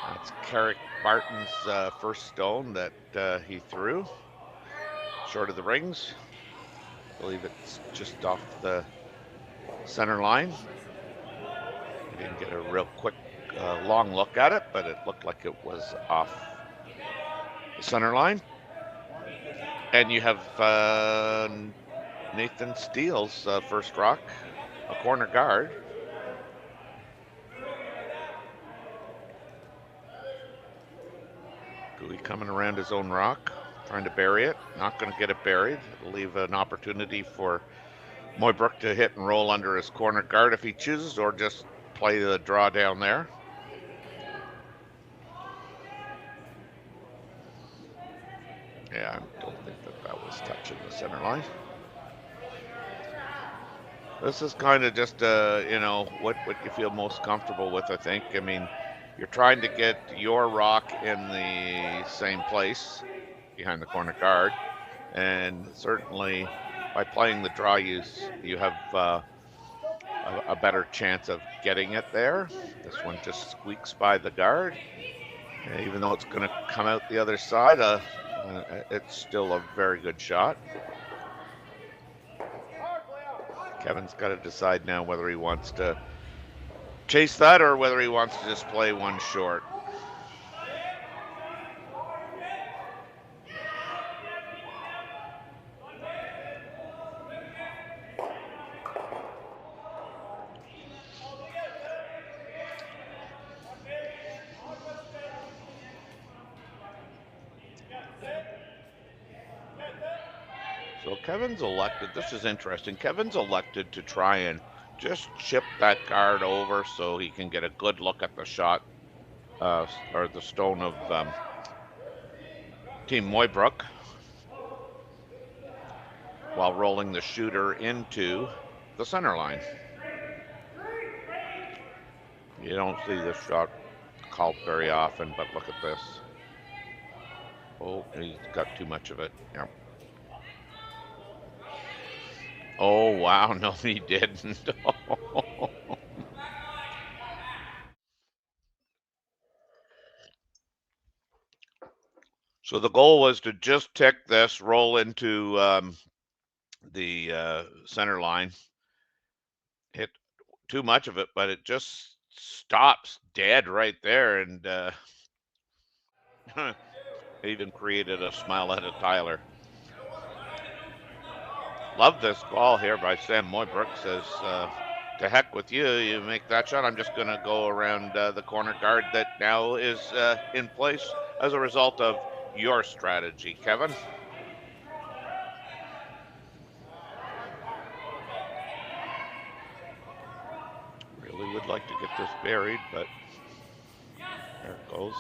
That's Carrick Martin's first stone that he threw, short of the rings. I believe it's just off the center line. I didn't get a real quick, long look at it, but it looked like it was off the center line. And you have Nathan Steele's first rock, a corner guard. Gooey coming around his own rock, trying to bury it. Not going to get it buried. It'll leave an opportunity for Mooibroek to hit and roll under his corner guard if he chooses, or just play the draw down there. Yeah, I don't think that was touching the center line. This is kind of just, you know, what you feel most comfortable with, I think. I mean, you're trying to get your rock in the same place behind the corner guard, and certainly by playing the draw, you have a better chance of getting it there. This one just squeaks by the guard. Even though it's going to come out the other side, it's still a very good shot. Kevin's got to decide now whether he wants to chase that or whether he wants to just play one short. So Kevin's elected, this is interesting, Kevin's elected to try and just chip that guard over so he can get a good look at the shot, or the stone of Team Mooibroek, while rolling the shooter into the center line. You don't see this shot called very often, but look at this. Oh, he's got too much of it. Yeah. Oh, wow. No, he didn't. So the goal was to just tick this, roll into the center line. Hit too much of it, but it just stops dead right there, and even created a smile out of Tyler. Love this ball here by Sam Mooibroek. Says, to heck with you, you make that shot. I'm just going to go around the corner guard that now is in place as a result of your strategy, Kevin. Really would like to get this buried, but there it goes.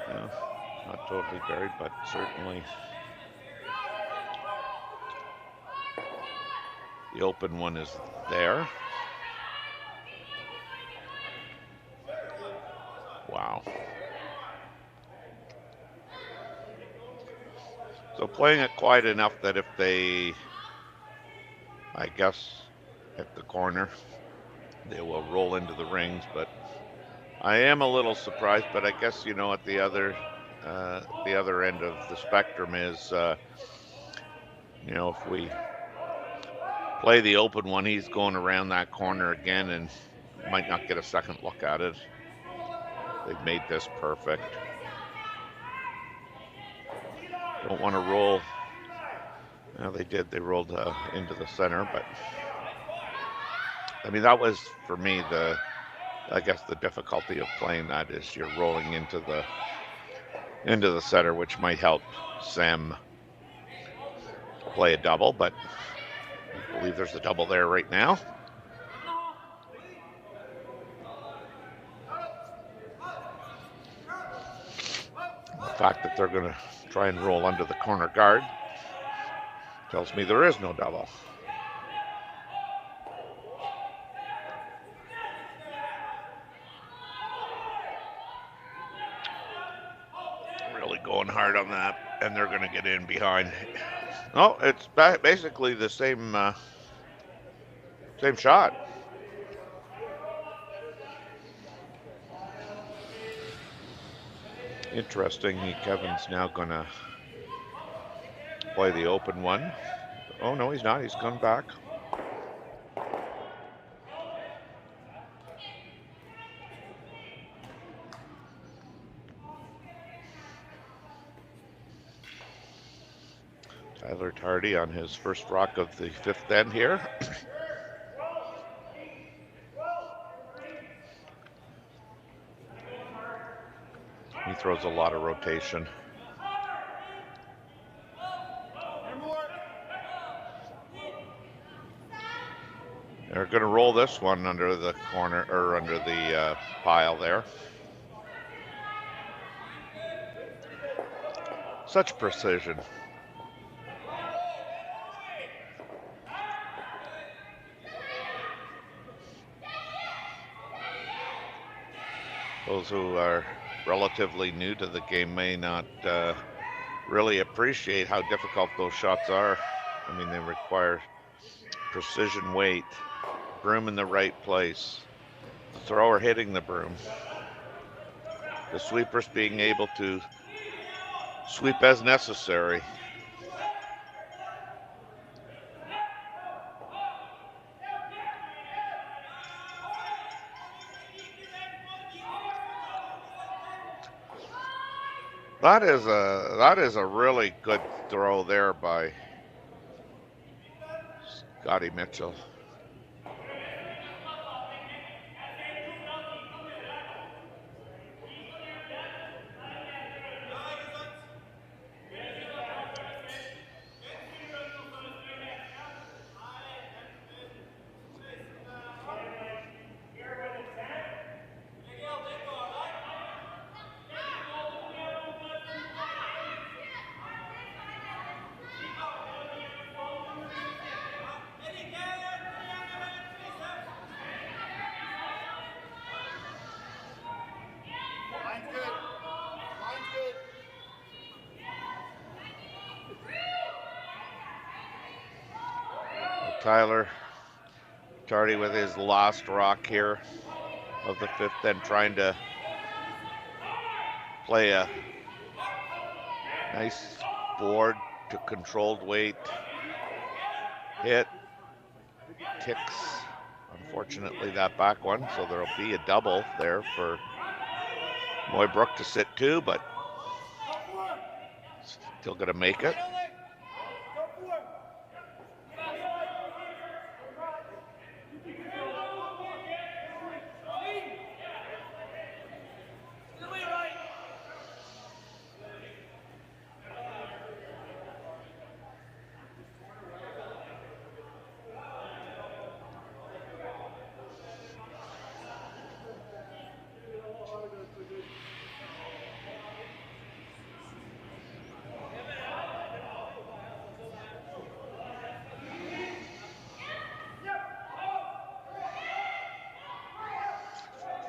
Yeah. Not totally buried, but certainly the open one is there. Wow. So playing it quiet enough that if they, I guess, hit the corner, they will roll into the rings, but I am a little surprised, but I guess, you know, at the other end of the spectrum is, you know, if we play the open one, he's going around that corner again and might not get a second look at it. They've made this perfect. Don't want to roll. No, they did. They rolled into the center, but I mean, that was, for me, I guess the difficulty of playing that is you're rolling into the center, which might help Sam play a double, but I believe there's a double there right now. The fact that they're going to try and roll under the corner guard tells me there is no double. snap, and they're going to get in behind. Oh, it's basically the same same shot. Interesting. Kevin's now going to play the open one. Oh, no, he's not. He's come back. Tyler Tardy on his first rock of the fifth end here. He throws a lot of rotation. They're going to roll this one under the corner, or under the pile there. Such precision. Those who are relatively new to the game may not really appreciate how difficult those shots are. I mean, they require precision weight, broom in the right place, the thrower hitting the broom, the sweepers being able to sweep as necessary. That is a really good throw there by Scotty Mitchell. Tyler Tardy with his last rock here of the fifth, then trying to play a nice board to controlled weight hit. Ticks, unfortunately, that back one, so there'll be a double there for Mooibroek to sit two, but still gonna make it.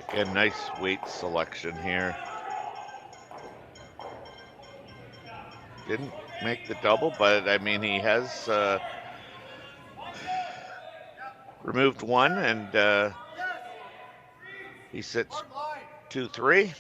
Again, nice weight selection here. Didn't make the double, but I mean, he has removed one, and he sits 2-3.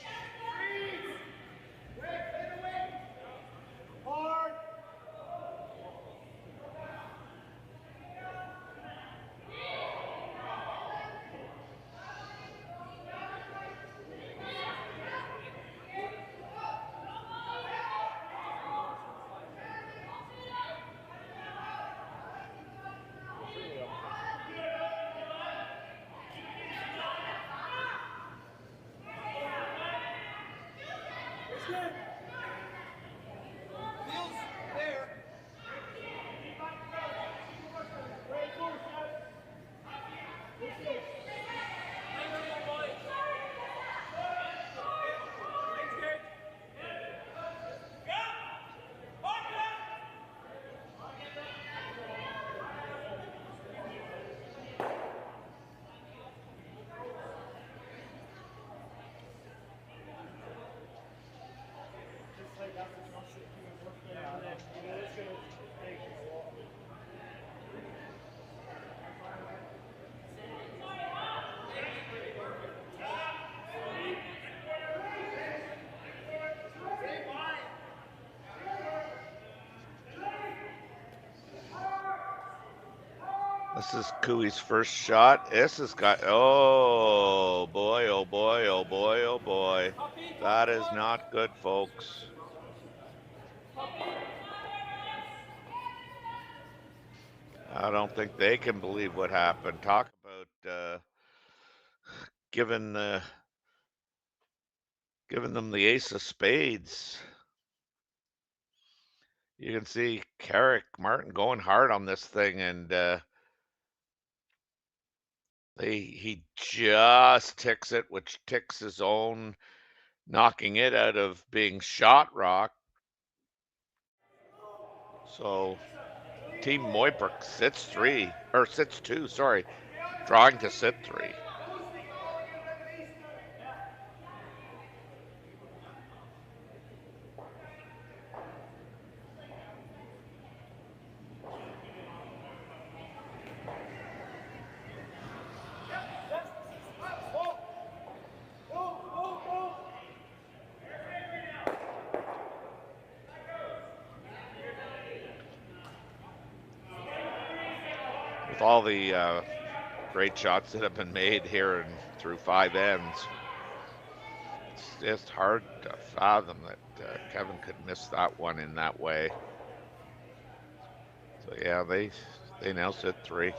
This is Cooey's first shot. This has got, oh boy, oh boy, oh boy, oh boy. That is not good, folks. I don't think they can believe what happened. Talk about giving them the ace of spades. You can see Carrick Martin going hard on this thing, and he just ticks it, which ticks his own, knocking it out of being shot rock. So Team Mooibroek sits two, sorry, drawing to sit three. With all the great shots that have been made here and through 5 ends, it's just hard to fathom that Kevin could miss that one in that way. So yeah, they now sit 3.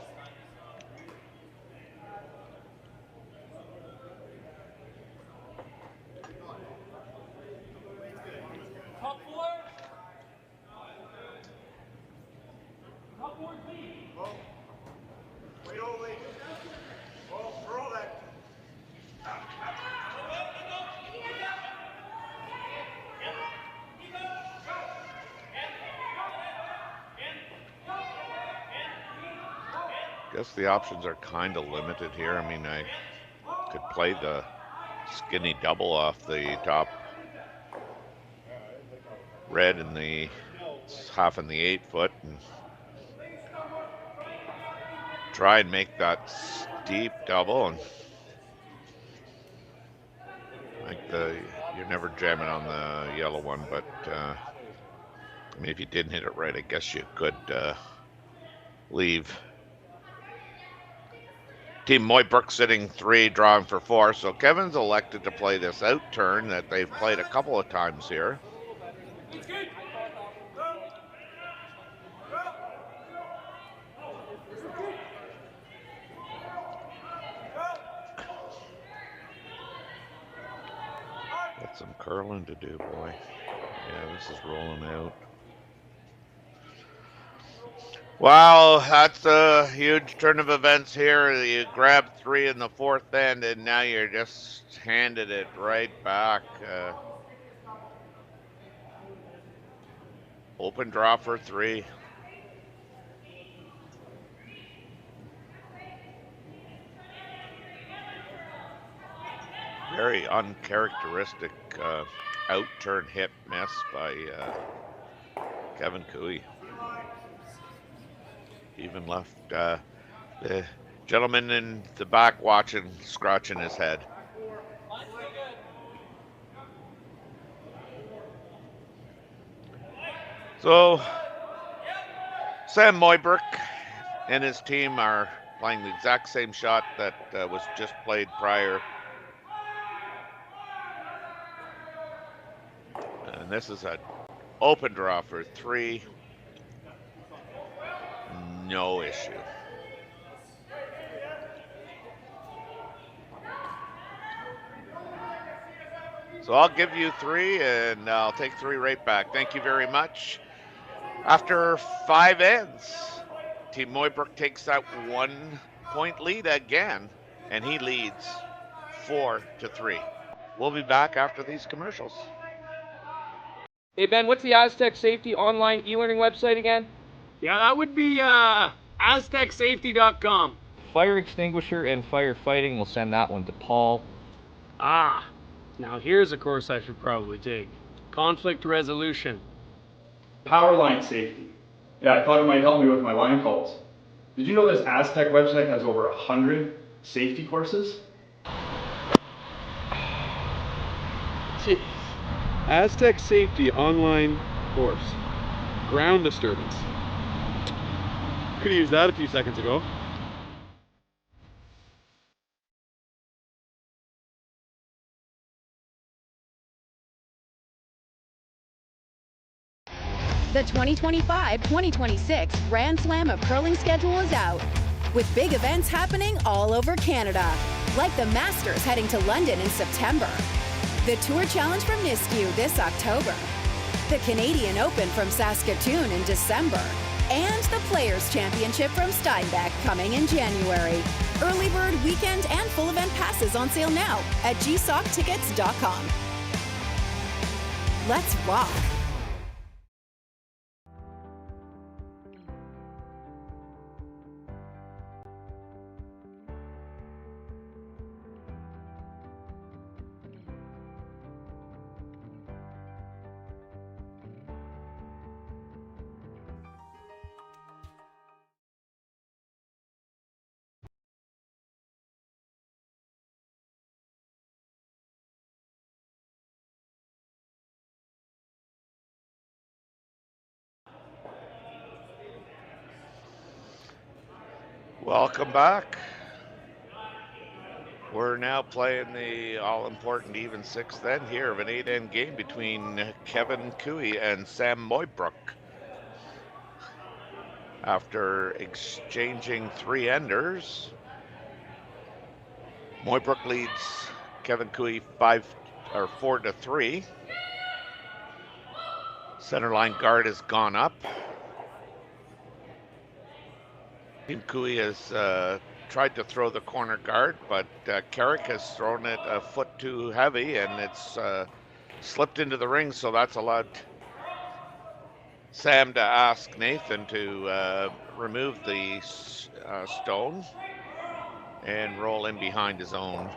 Guess the options are kind of limited here. I mean, I could play the skinny double off the top red in the half in the 8 foot and try and make that steep double, and like you're never jamming on the yellow one, but I mean, if you didn't hit it right, I guess you could leave. Team Mooibroek sitting 3, drawing for 4. So Kevin's elected to play this out turn that they've played a couple of times here. Got some curling to do, boy. Yeah, this is rolling out. Wow, that's a huge turn of events here. You grab 3 in the 4th end, and now you're just handed it right back. Open draw for 3. Very uncharacteristic out-turn hit miss by Kevin Cooey. Even left the gentleman in the back watching, scratching his head. So Sam Mooibroek and his team are playing the exact same shot that was just played prior. And this is an open draw for 3. No issue. So I'll give you 3, and I'll take 3 right back. Thank you very much. After 5 ends, Team Mooibroek takes that 1-point lead again, and he leads 4-3. We'll be back after these commercials. Hey Ben, what's the Aztec Safety online e-learning website again? Yeah, that would be aztecsafety.com. Fire extinguisher and firefighting, we'll send that one to Paul. Ah, now here's a course I should probably take. Conflict resolution. Power line safety. Yeah, I thought it might help me with my line calls. Did you know this Aztec website has over 100 safety courses? Jeez. Aztec Safety online course. Ground disturbance. Could have used that a few seconds ago. The 2025-2026 Grand Slam of Curling schedule is out, with big events happening all over Canada, like the Masters heading to London in September, the Tour Challenge from Nisku this October, the Canadian Open from Saskatchewan in December, and the Players' Championship from Steinbeck coming in January. Early bird weekend and full event passes on sale now at gsoctickets.com. Let's rock! Welcome back. We're now playing the all-important even sixth end here of an 8-end game between Kevin Cooey and Sam Mooibroek. After exchanging 3 enders, Mooibroek leads Kevin Cooey 4-3. Centerline guard has gone up. Team Cooey has tried to throw the corner guard, but Carrick has thrown it a foot too heavy, and it's slipped into the ring, so that's allowed Sam to ask Nathan to remove the stone and roll in behind his own,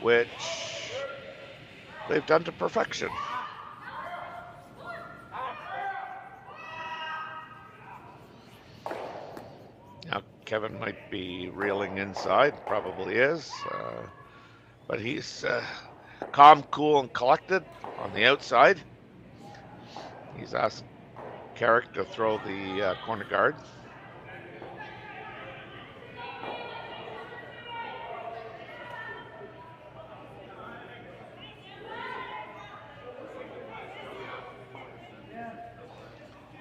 which they've done to perfection. Now Kevin might be reeling inside, probably is, but he's calm, cool, and collected on the outside. He's asked Carrick to throw the corner guard.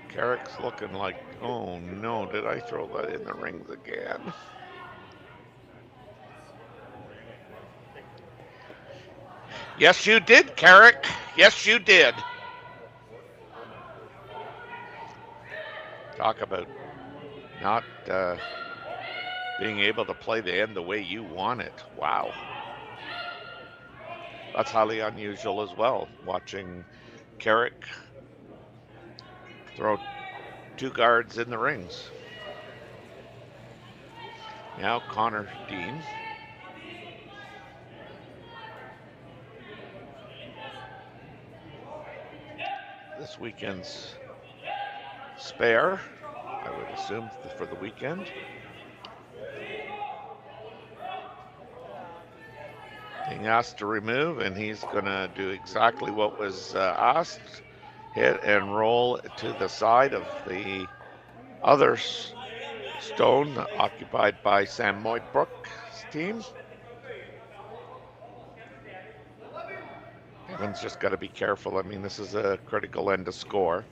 Carrick's looking like, oh no, did I throw that in the rings again? Yes, you did, Carrick. Yes, you did. Talk about not being able to play the end the way you want it. Wow. That's highly unusual as well, watching Carrick throw 2 guards in the rings. Now Connor Dean. This weekend's spare, I would assume, for the weekend. Being asked to remove, and he's going to do exactly what was asked. Hit and roll to the side of the other stone occupied by Sam Mooibroek's team. Evan's just got to be careful. I mean, this is a critical end to score.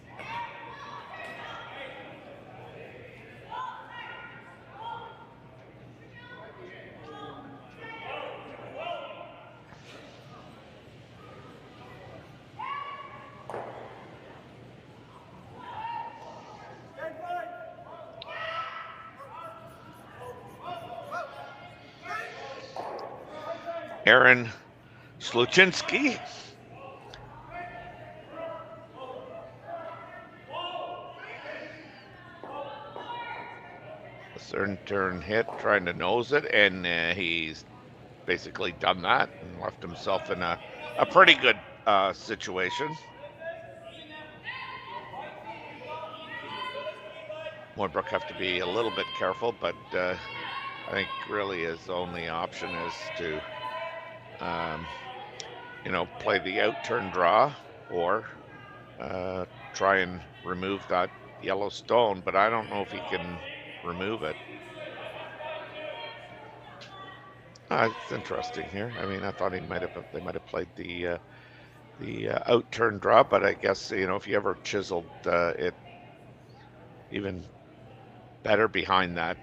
Aaron Sluchinski. A third turn hit, trying to nose it, and he's basically done that and left himself in a pretty good situation. Mooibroek have to be a little bit careful, but I think really his only option is to play the out turn draw or try and remove that yellow stone, but I don't know if he can remove it. It's interesting here. I mean, I thought they might have played the the out turn draw, but I guess, you know, if you ever chiseled it even better behind that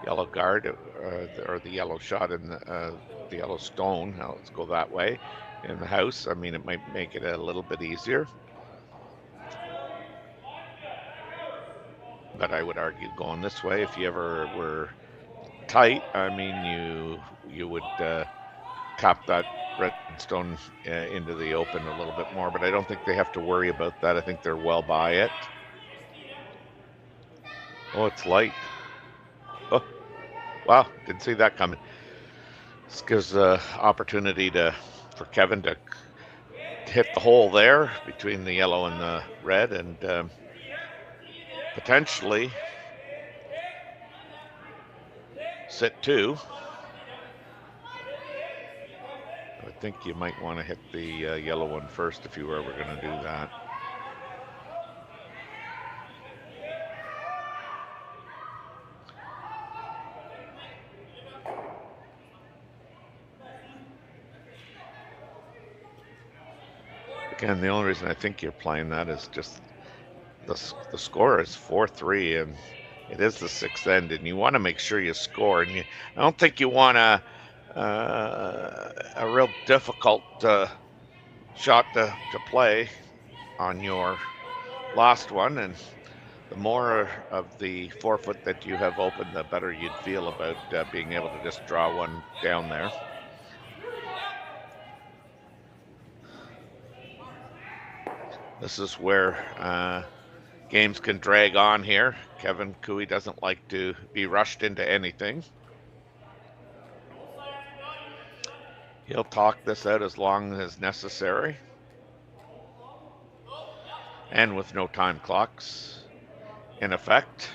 yellow guard or the yellow shot in the yellow stone, now let's go that way, in the house, I mean, it might make it a little bit easier. But I would argue going this way, if you ever were tight, I mean, you would tap that redstone into the open a little bit more, but I don't think they have to worry about that. I think they're well by it. Oh, it's light. Oh, wow, didn't see that coming. This gives the opportunity for Kevin to hit the hole there between the yellow and the red, and potentially sit 2. I think you might want to hit the yellow one first if you were ever going to do that. Again, the only reason I think you're playing that is just the score is 4-3, and it is the 6th end, and you want to make sure you score. And I don't think you want a real difficult shot to play on your last one. And the more of the 4-foot that you have open, the better you'd feel about being able to just draw one down there. This is where games can drag on here. Kevin Cooey doesn't like to be rushed into anything. He'll talk this out as long as necessary. And with no time clocks in effect,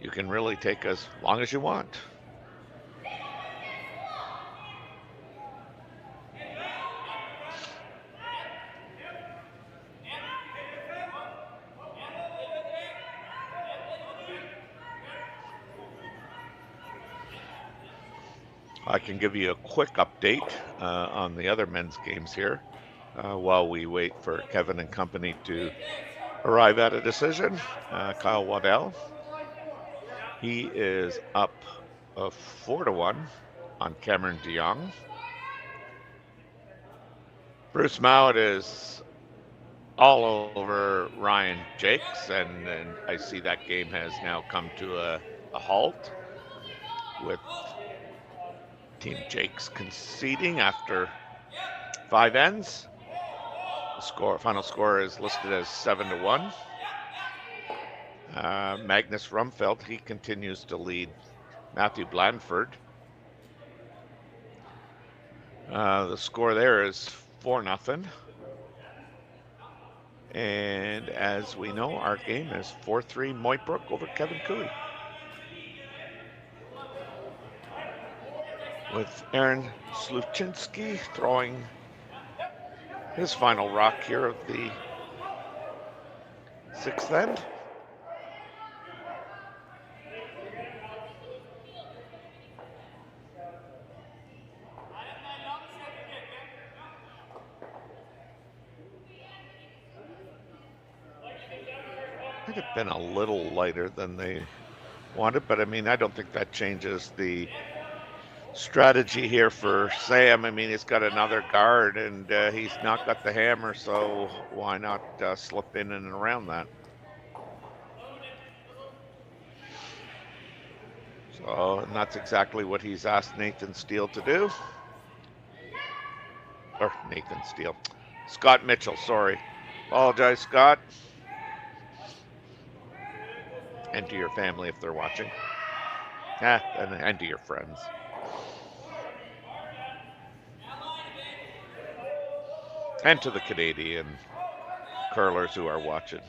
you can really take as long as you want. I can give you a quick update on the other men's games here while we wait for Kevin and company to arrive at a decision. Kyle Waddell, he is up 4-1 on Cameron DeYoung. Bruce Mowat is all over Ryan Jakes, and I see that game has now come to a halt with Team Jakes conceding after 5 ends. The final score is listed as 7-1. Magnus Rumfeld, he continues to lead Matthew Blandford. The score there is 4-0. And as we know, our game is 4-3 Mooibroek over Kevin Cooey. With Aaron Sluchinski throwing his final rock here of the 6th end. Might have been a little lighter than they wanted, but I mean, I don't think that changes the strategy here for Sam. I mean, he's got another guard, and he's not got the hammer, so why not slip in and around that? So, and that's exactly what he's asked Nathan Steele to do. Or Nathan Steele. Scott Mitchell, sorry. Apologize, Scott. And to your family if they're watching. And to your friends. And to the Canadian curlers who are watching.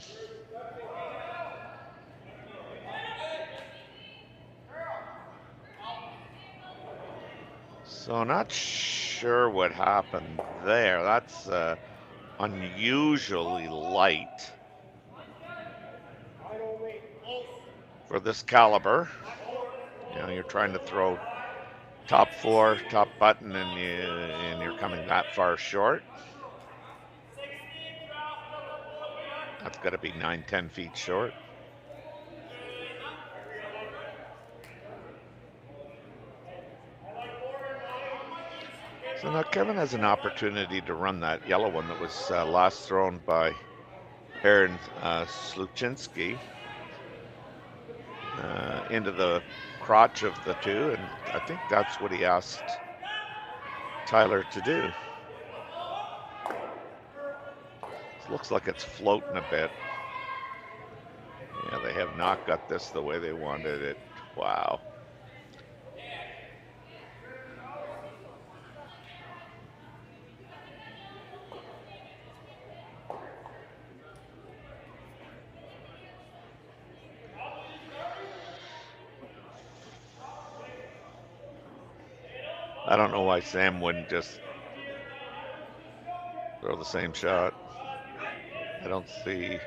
So not sure what happened there. That's unusually light for this caliber. You know, you're trying to throw top 4, top button, and you're coming that far short. That's got to be 9-10 feet short. So now Kevin has an opportunity to run that yellow one that was last thrown by Aaron Sluchinski into the crotch of the two, and I think that's what he asked Tyler to do. It looks like it's floating a bit. Yeah, they have not got this the way they wanted it. Wow. I don't know why Sam wouldn't just throw the same shot. I don't see,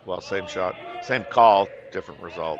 well, same shot, same call, different result.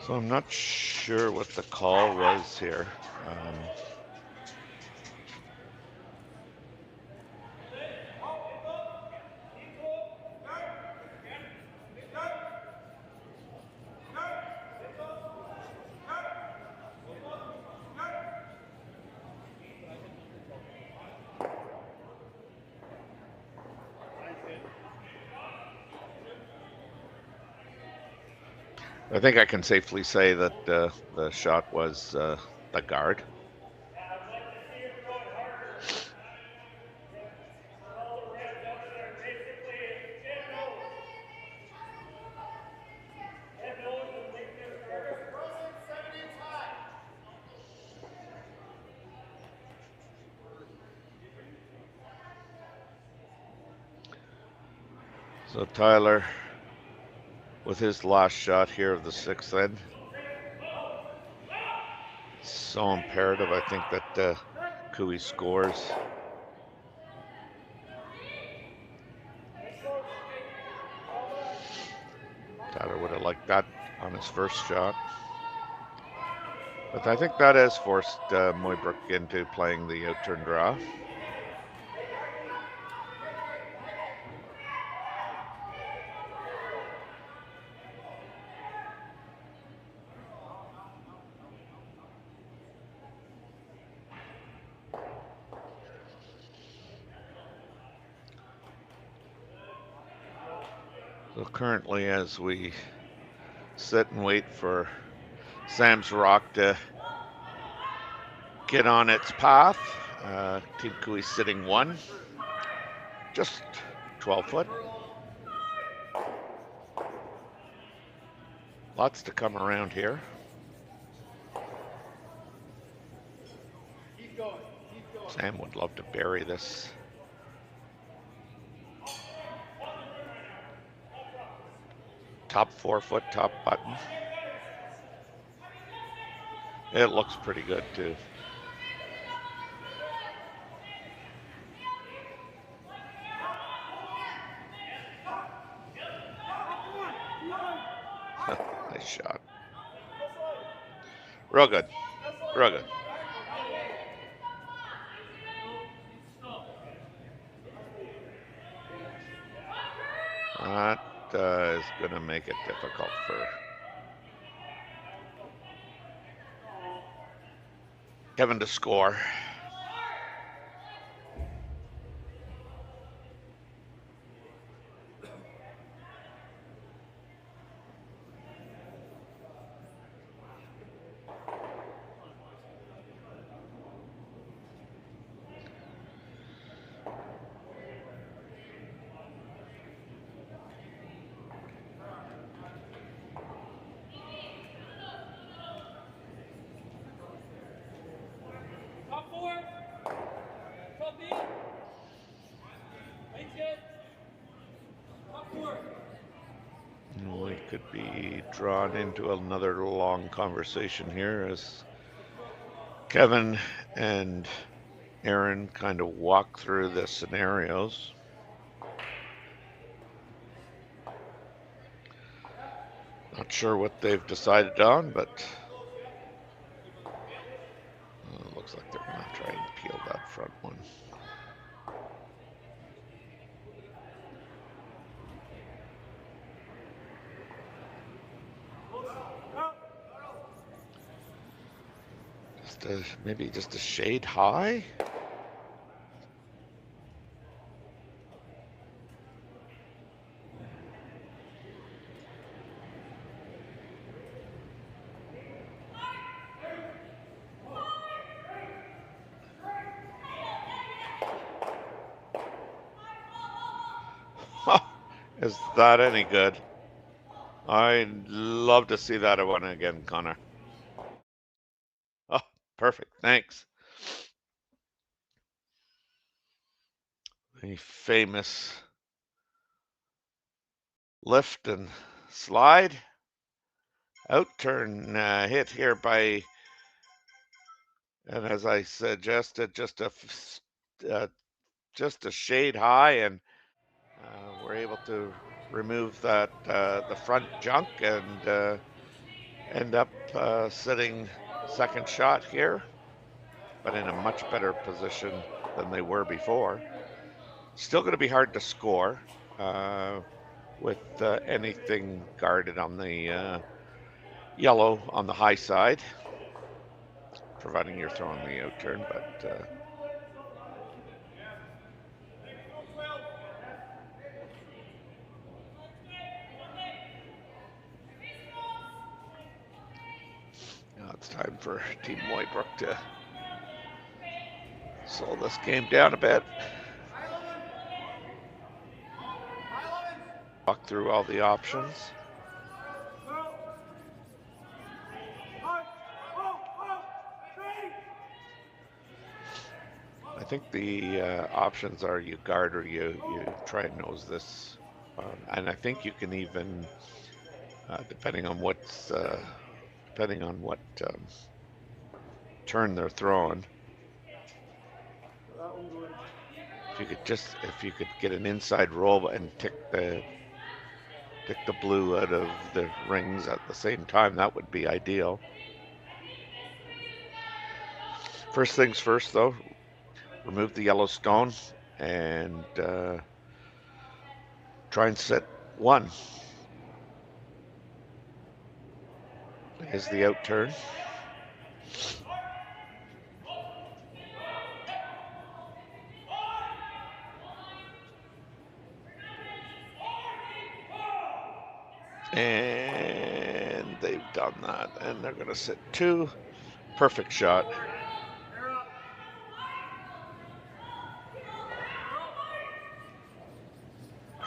So I'm not sure what the call was here. I think I can safely say that the shot was the guard. So Tyler, with his last shot here of the sixth end, it's so imperative, I think, that Cooey scores. Tyler would have liked that on his first shot. But I think that has forced Mooibroek into playing the out-turn draw. So currently, as we sit and wait for Sam's Rock to get on its path, Team Cooey sitting 1, just 12 foot. Lots to come around here. Sam would love to bury this. Top 4 foot, top button. It looks pretty good too. Real good. Real good. That is going to make it difficult for Kevin to score. We could be drawn into another long conversation here as Kevin and Aaron kind of walk through the scenarios. Not sure what they've decided on, but looks like they're going to try and peel that front one. Maybe just a shade high. Is that any good? I'd love to see that one again, Connor. Oh, perfect. Thanks. The famous lift and slide. Out turn hit here by, and as I suggested, just a shade high, and we're able to remove that the front junk and end up sitting second shot here, but in a much better position than they were before. Still going to be hard to score with anything guarded on the yellow on the high side, providing you're throwing the out turn, but now it's time for Team Mooibroek to slow this game down a bit. Walk through all the options. I think the options are you guard or you try and nose this, and I think you can even, depending on what turn they're throwing. If you could get an inside roll and tick the blue out of the rings at the same time, that would be ideal. First things first, though, remove the yellow stone and try and set one. Is the out turn. And they've done that, and they're going to sit two. Perfect shot.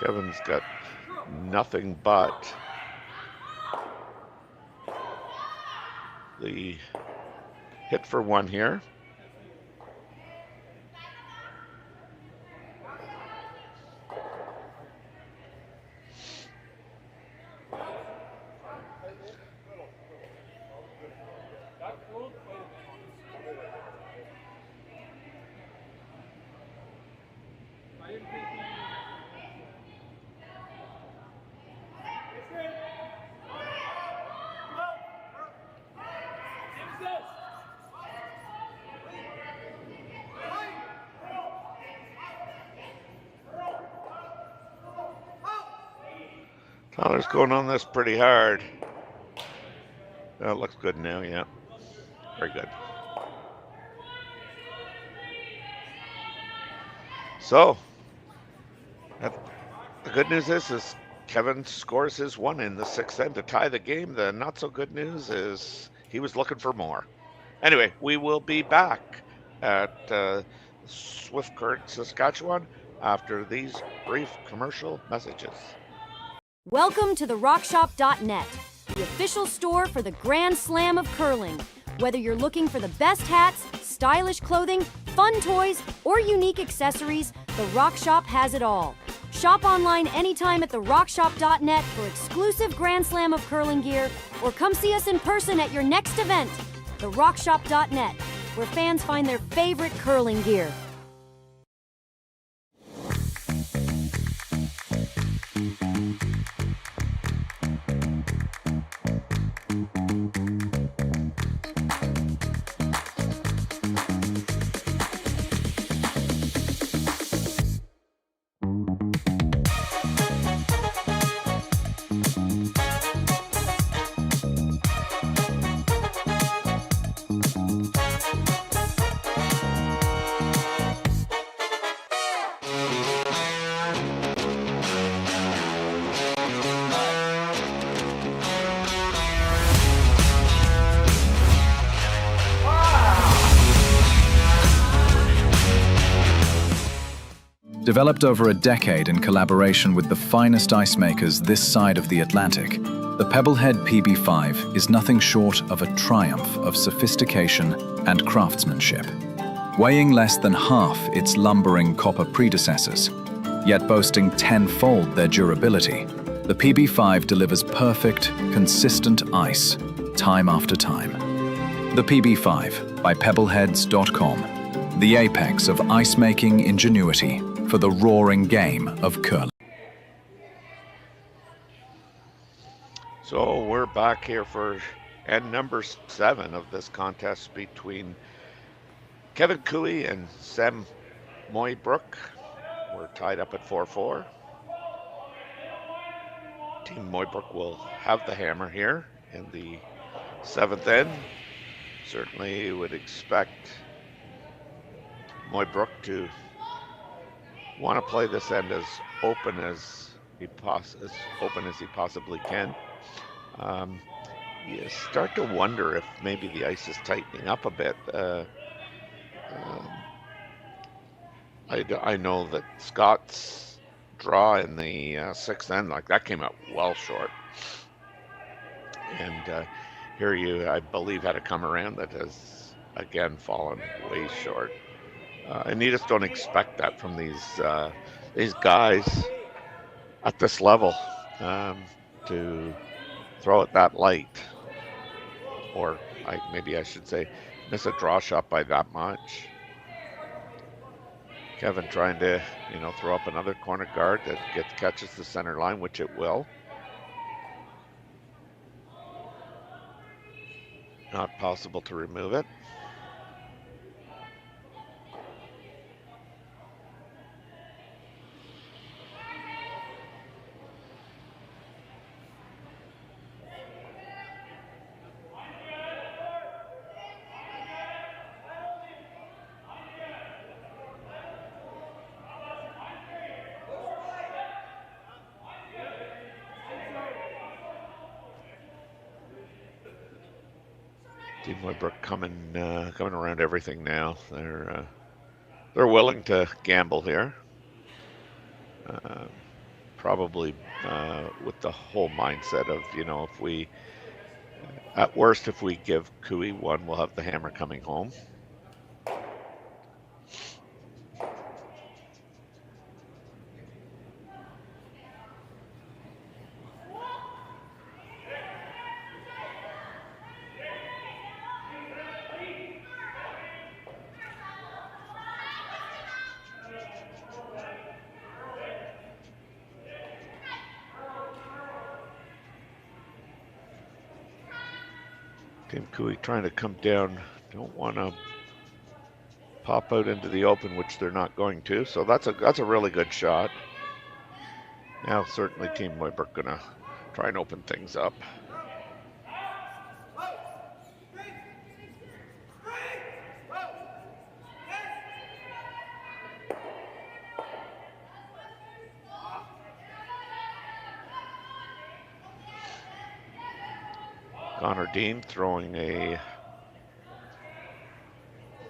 Kevin's got nothing but the hit for one here. Tyler's going on this pretty hard. That looks good now, yeah. Very good. So, the good news is Kevin scores his one in the sixth end to tie the game. The not so good news is he was looking for more. Anyway, we will be back at Swift Current, Saskatchewan after these brief commercial messages. Welcome to the RockShop.net, the official store for the Grand Slam of curling. Whether you're looking for the best hats, stylish clothing, fun toys, or unique accessories, the Rock Shop has it all. Shop online anytime at therockshop.net for exclusive Grand Slam of curling gear, or come see us in person at your next event. Therockshop.net, where fans find their favorite curling gear. Developed over a decade in collaboration with the finest ice makers this side of the Atlantic, the Pebblehead PB5 is nothing short of a triumph of sophistication and craftsmanship. Weighing less than half its lumbering copper predecessors, yet boasting tenfold their durability, the PB5 delivers perfect, consistent ice, time after time. The PB5 by Pebbleheads.com, the apex of ice-making ingenuity for the roaring game of curling. So we're back here for end number 7 of this contest between Kevin Cooey and Sam Mooibroek. We're tied up at 4-4. Team Mooibroek will have the hammer here in the 7th end. Certainly you would expect Mooibroek to want to play this end as open as he possibly can. You start to wonder if maybe the ice is tightening up a bit. I know that Scott's draw in the 6th end, like that came out well short. And here you, I believe, had a come around that has again fallen way short. And you just don't expect that from these guys at this level to throw it that light, or maybe I should say miss a draw shot by that much. Kevin trying to throw up another corner guard that catches the center line, which it will. Not possible to remove it. Team Mooibroek coming around everything now. They're willing to gamble here. Probably with the whole mindset of if we, at worst, if we give Cooey one, we'll have the hammer coming home. Team Cooey trying to come down. Don't want to pop out into the open, which they're not going to. So that's a really good shot. Now certainly Team Mooibroek gonna try and open things up. Connor Dean throwing a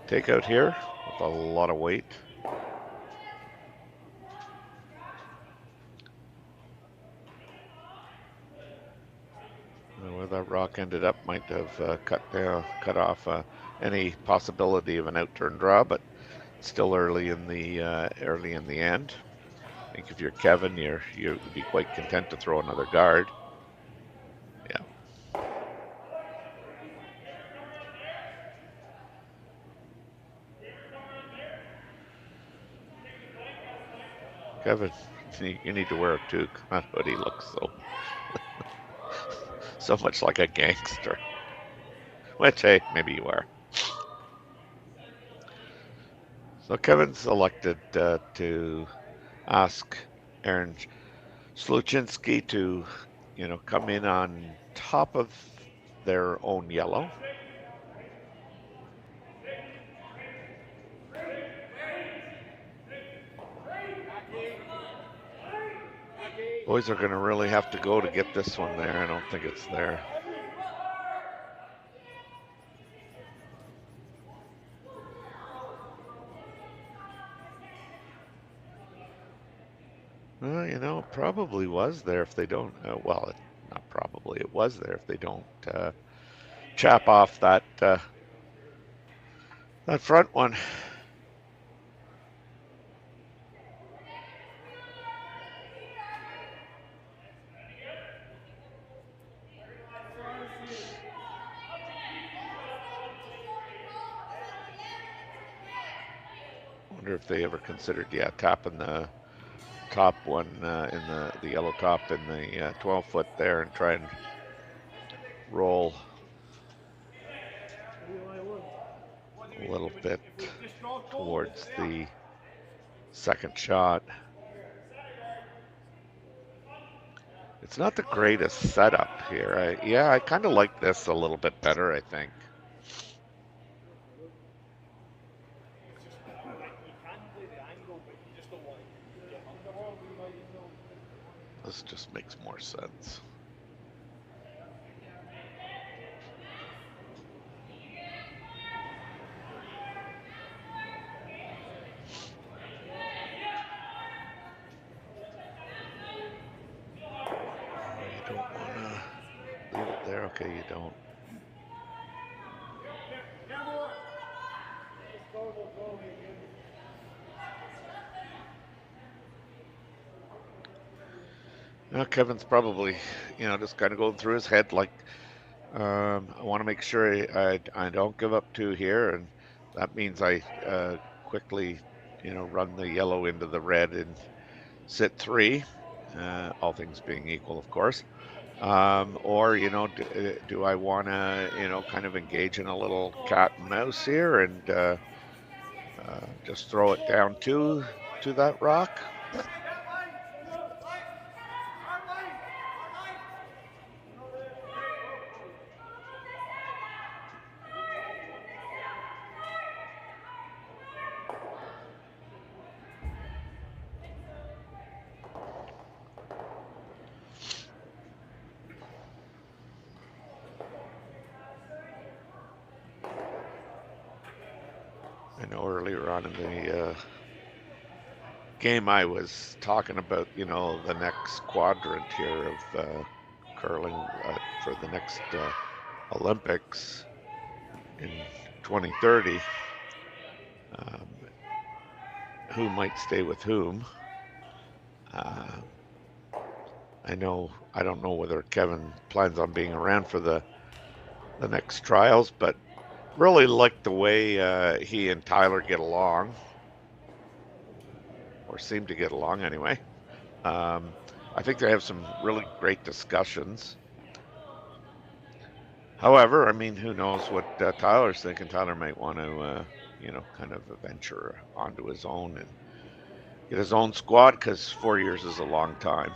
takeout here with a lot of weight. Where that rock ended up might have cut off any possibility of an outturn draw, but still early in the end. I think if you're Kevin, you'd be quite content to throw another guard. Yeah. Kevin, you need to wear a toque. That hoodie looks so much like a gangster. Which, hey, maybe you are. So Kevin's elected to ask Aaron Sluchinski to, come in on top of their own yellow. Boys are going to really have to go to get this one there. I don't think it's there. It probably was there if they don't. Not probably. It was there if they don't chap off that front one. Wonder if they ever considered, tapping the top one in the yellow top in the 12-foot there and try and roll a little bit towards the second shot. It's not the greatest setup here. I kind of like this a little bit better, I think. This just makes more sense. You don't want to leave it there. Okay, you don't. Now Kevin's probably, just kind of going through his head like, I want to make sure I don't give up two here, and that means I quickly, run the yellow into the red and sit three, all things being equal, of course. Or, do I want to, kind of engage in a little cat and mouse here and just throw it down to that rock? I know earlier on in the game I was talking about, the next quadrant here of curling for the next Olympics in 2030. Who might stay with whom? I don't know whether Kevin plans on being around for the next trials, but really like the way he and Tyler get along, or seem to get along anyway. I think they have some really great discussions. However, I mean, who knows what Tyler's thinking? Tyler might want to, kind of venture onto his own and get his own squad, because 4 years is a long time.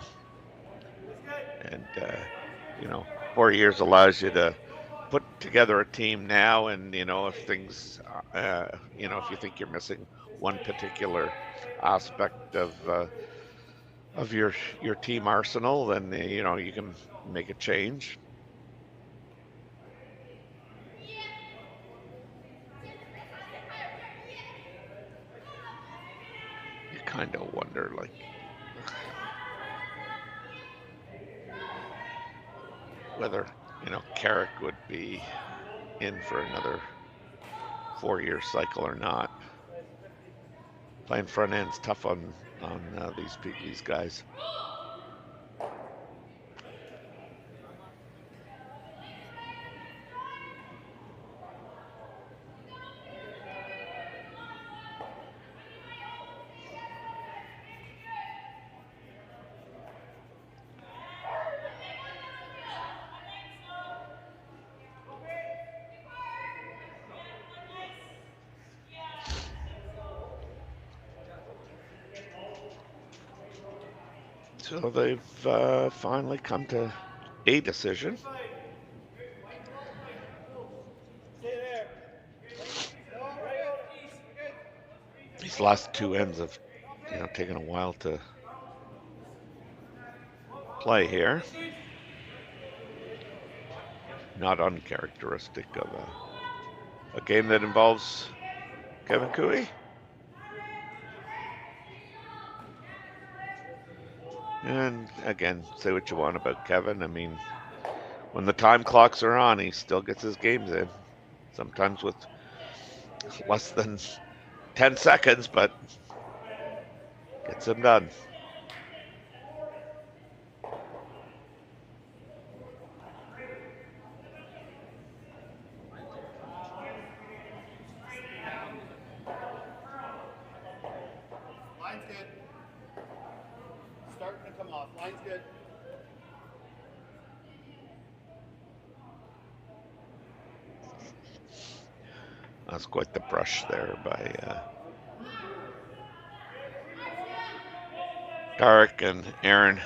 And, 4 years allows you to put together a team now. And, if things, if you think you're missing one particular aspect of your team arsenal, then, you can make a change. You kind of wonder, like, whether, Carrick would be in for another 4-year cycle or not. Playing front end's tough on these guys. So they've finally come to a decision. These last two ends have, taken a while to play here. Not uncharacteristic of a game that involves Kevin Cooey. And again, say what you want about Kevin. I mean, when the time clocks are on, he still gets his games in. Sometimes with less than 10 seconds, but gets them done. Line's good. Starting to come off. Line's good. That's quite the brush there by Tarek and Aaron.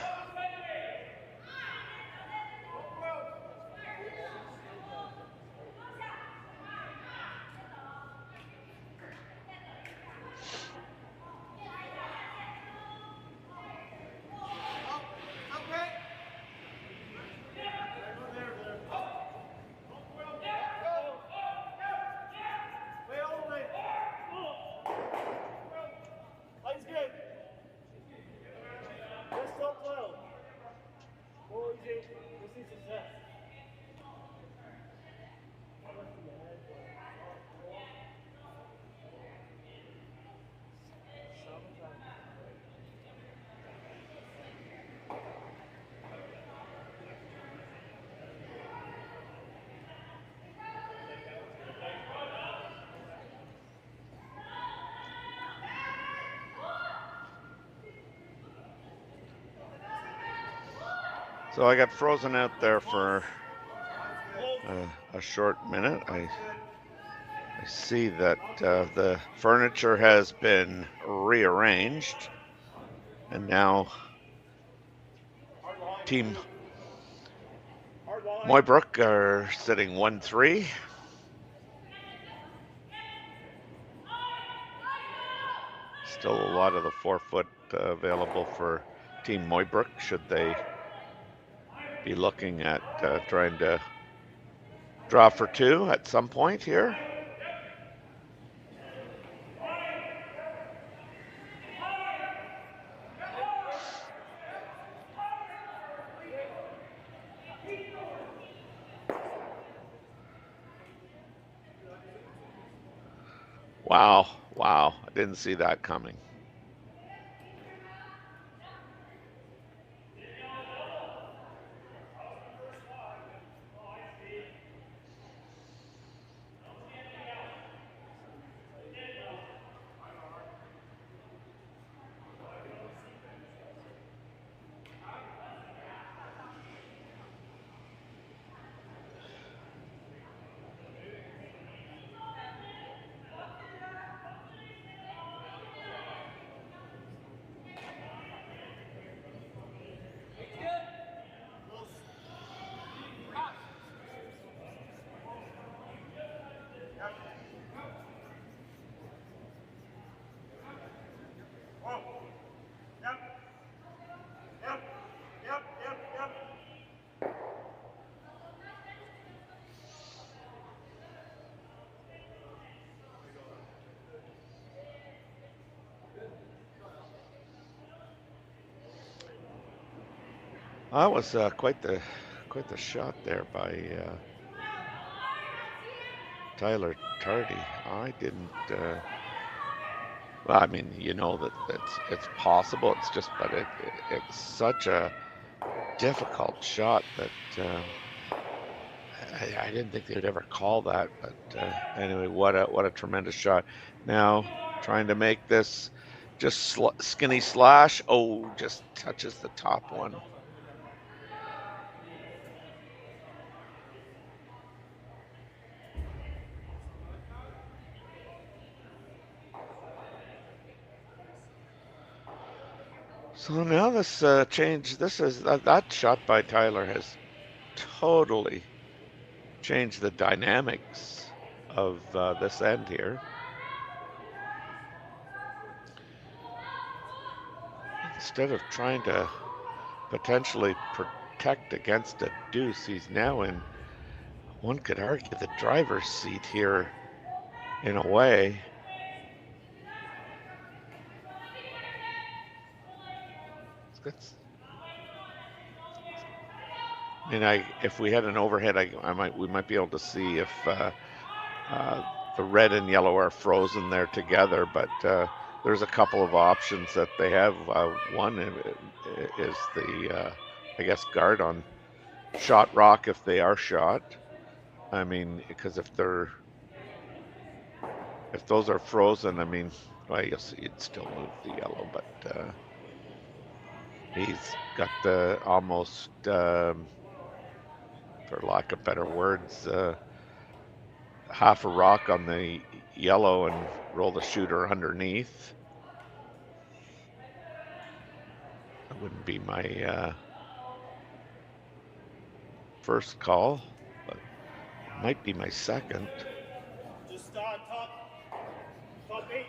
So I got frozen out there for a short minute. I see that the furniture has been rearranged, and now Team Mooibroek are sitting 1-3. Still a lot of the 4-foot available for Team Mooibroek, should they be looking at trying to draw for two at some point here. Wow, I didn't see that coming. That was quite the shot there by Tyler Tardy. I didn't. Well, I mean, you know that it's possible. It's just, but it's such a difficult shot that I didn't think they would ever call that. But anyway, what a tremendous shot. Now trying to make this just skinny slash. Oh, just touches the top one. So now this change. This is that shot by Tyler has totally changed the dynamics of this end here. Instead of trying to potentially protect against a deuce, he's now in, one could argue, the driver's seat here in a way. I mean, if we had an overhead, we might be able to see if the red and yellow are frozen there together, but there's a couple of options that they have. One is the, I guess, guard on shot rock if they are shot. I mean, because if those are frozen, I mean, well, I guess you'd still move the yellow, but he's got the almost, for lack of better words, half a rock on the yellow and roll the shooter underneath. That wouldn't be my first call, but it might be my second. Just start top 8.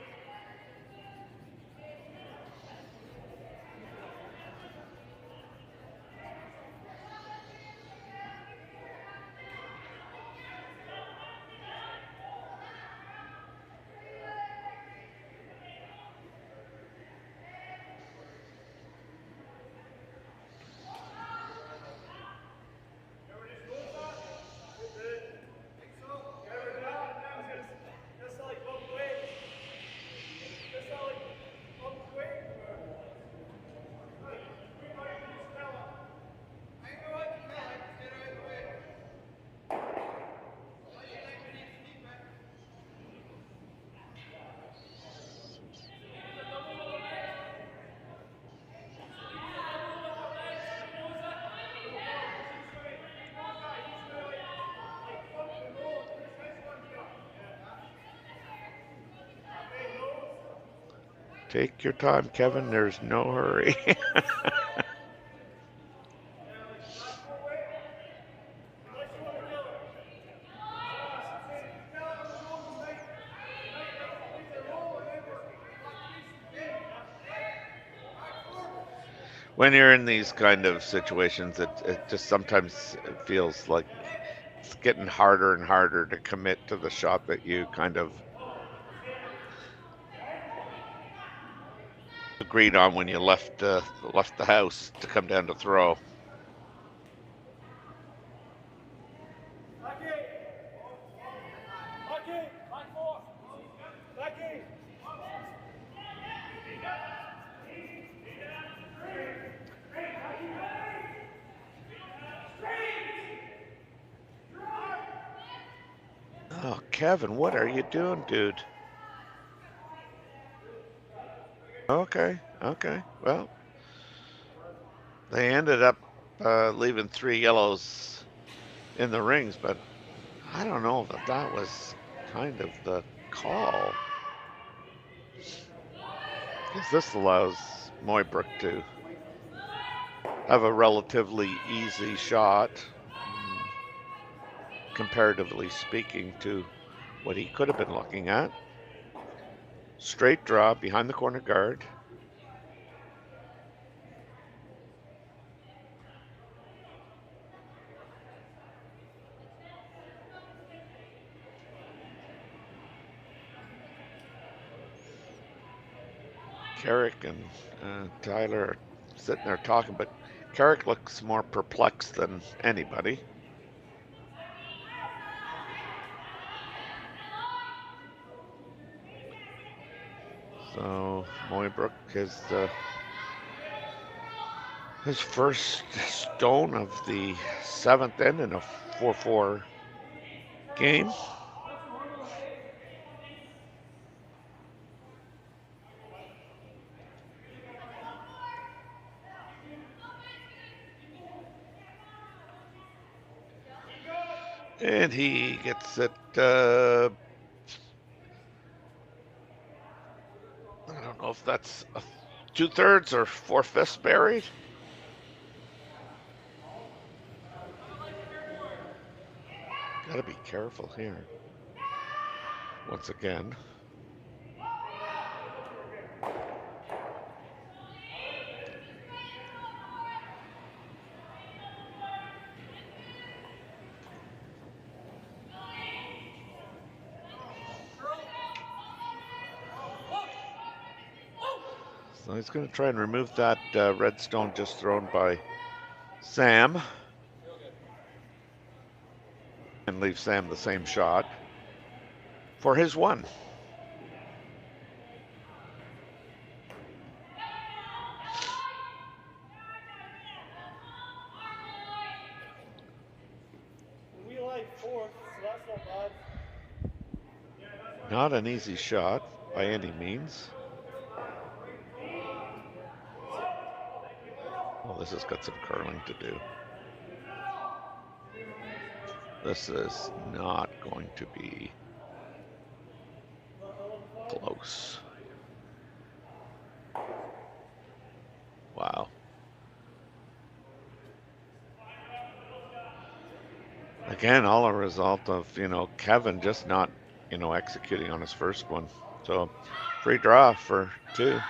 Take your time, Kevin. There's no hurry. When you're in these kind of situations, it just sometimes feels like it's getting harder and harder to commit to the shot that you kind of agreed on when you left the house to come down to throw. Oh, Kevin, what are you doing, dude? Okay. Well, they ended up leaving 3 yellows in the rings, but I don't know if that was kind of the call. Because this allows Mooibroek to have a relatively easy shot, comparatively speaking, to what he could have been looking at. Straight draw behind the corner guard. Carrick and Tyler are sitting there talking, but Carrick looks more perplexed than anybody. So Mooibroek is his first stone of the 7th end in a 4-4 game. And he gets it, I don't know if that's 2/3 or 4/5 buried. Gotta be careful here. Once again. So he's going to try and remove that red stone just thrown by Sam. And leave Sam the same shot for his one. We like 4th, so that's not bad. Not an easy shot by any means. Well, this has got some curling to do. This is not going to be close. Wow. Again, all a result of, Kevin just not, executing on his first one. So, free draw for 2.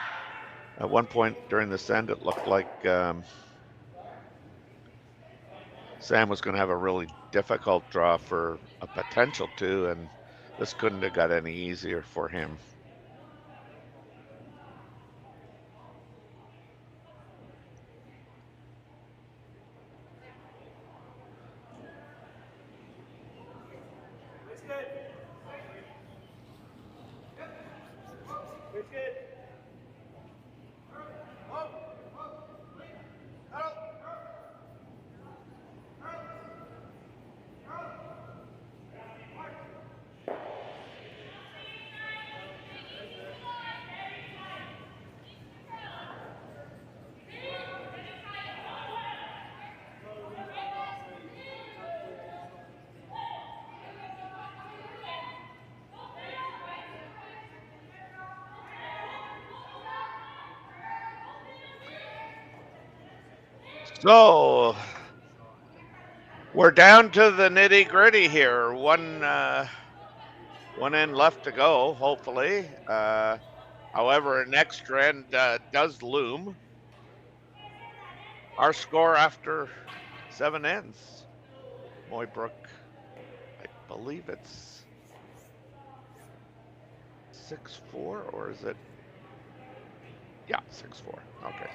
At one point during this end, it looked like Sam was going to have a really difficult draw for a potential 2, and this couldn't have got any easier for him. So we're down to the nitty gritty here. One end left to go, hopefully. However, an extra end does loom. Our score after 7 ends. Mooibroek, I believe it's 6-4, or is it? Yeah, 6-4. Okay.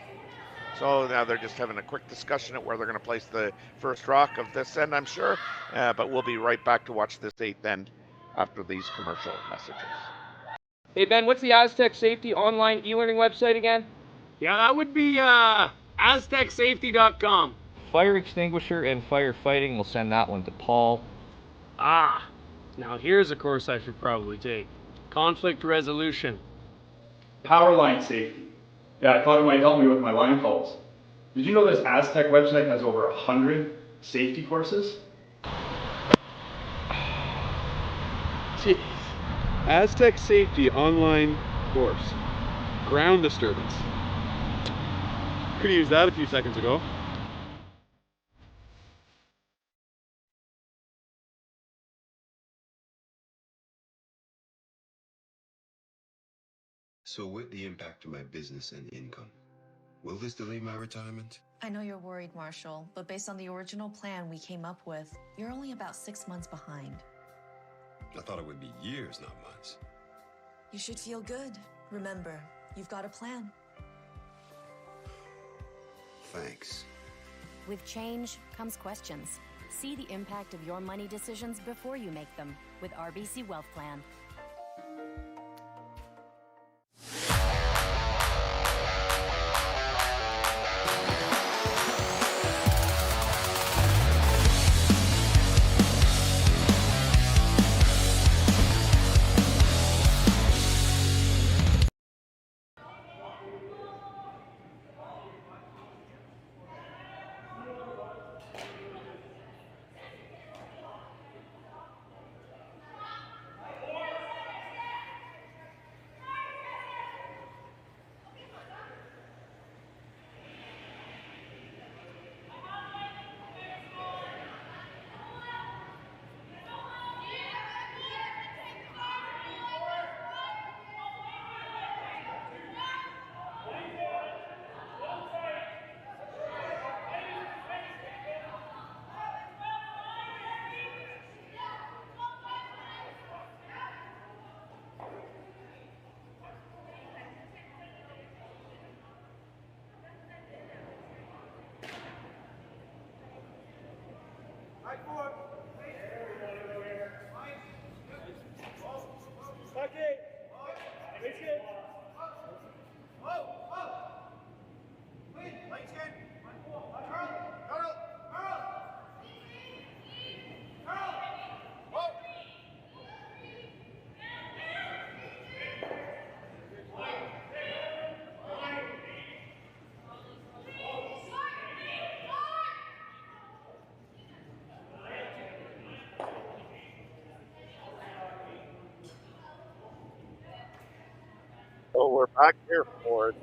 So now they're just having a quick discussion at where they're going to place the first rock of this end, I'm sure. But we'll be right back to watch this 8th end after these commercial messages. Hey, Ben, what's the Aztec Safety online e-learning website again? Yeah, that would be aztecsafety.com. Fire extinguisher and firefighting, we'll send that one to Paul. Ah, now here's a course I should probably take. Conflict resolution. Power line safety. Yeah, I thought it might help me with my line calls. Did you know this Aztec website has over 100 safety courses? Jeez. Aztec Safety online course. Ground disturbance. Could have used that a few seconds ago. So with the impact to my business and income, will this delay my retirement? I know you're worried, Marshall, but based on the original plan we came up with, you're only about 6 months behind. I thought it would be years, not months. You should feel good. Remember, you've got a plan. Thanks. With change comes questions. See the impact of your money decisions before you make them with RBC Wealth Plan. So we're back here for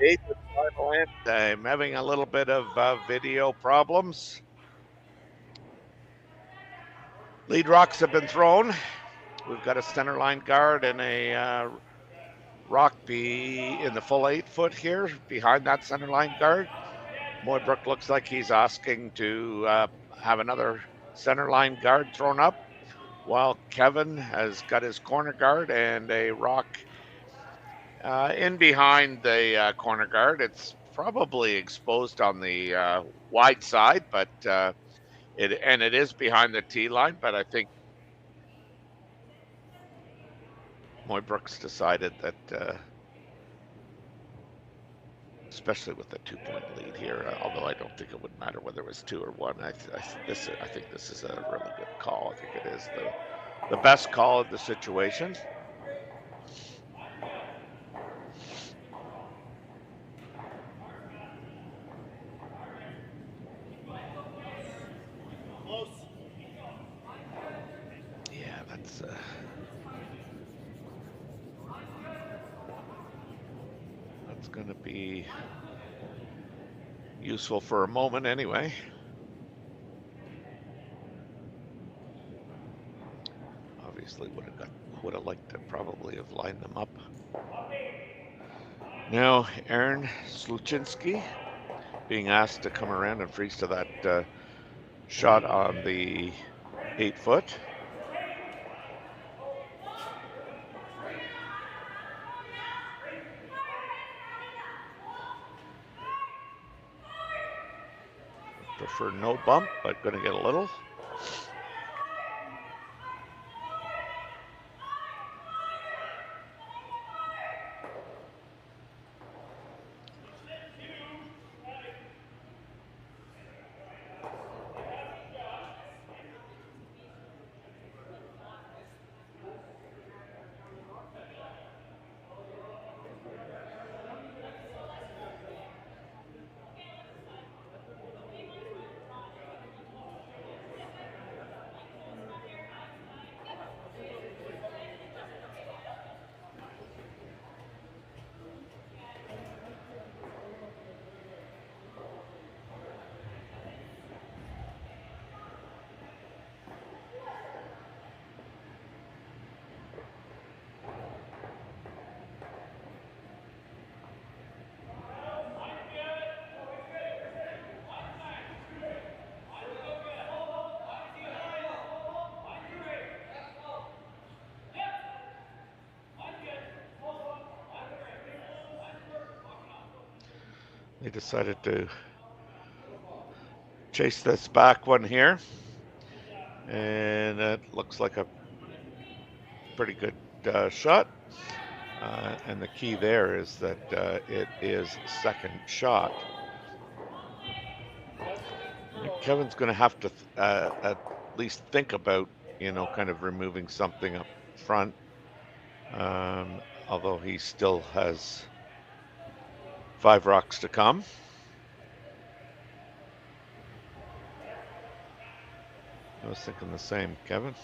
eighth and final end. I'm having a little bit of video problems. Lead rocks have been thrown. We've got a center line guard and a rock in the full 8 foot here behind that center line guard. Mooibroek looks like he's asking to have another center line guard thrown up, while Kevin has got his corner guard and a rock in behind the corner guard. It's probably exposed on the wide side, but it is behind the tee line. But I think Mooibroek's decided that, especially with the 2-point lead here, although I don't think it would matter whether it was 2 or 1. I think this is a really good call. I think it is the best call of the situation. Yeah, that's going to be useful for a moment anyway. Obviously would have liked to probably have lined them up. Now Aaron Sluchinski being asked to come around and freeze to that shot on the 8 foot. Prefer no bump, but going to get a little. They decided to chase this back one here. And it looks like a pretty good shot. And the key there is that it is second shot. Kevin's going to have to at least think about, kind of removing something up front. Although he still has 5 rocks to come. I was thinking the same, Kevin.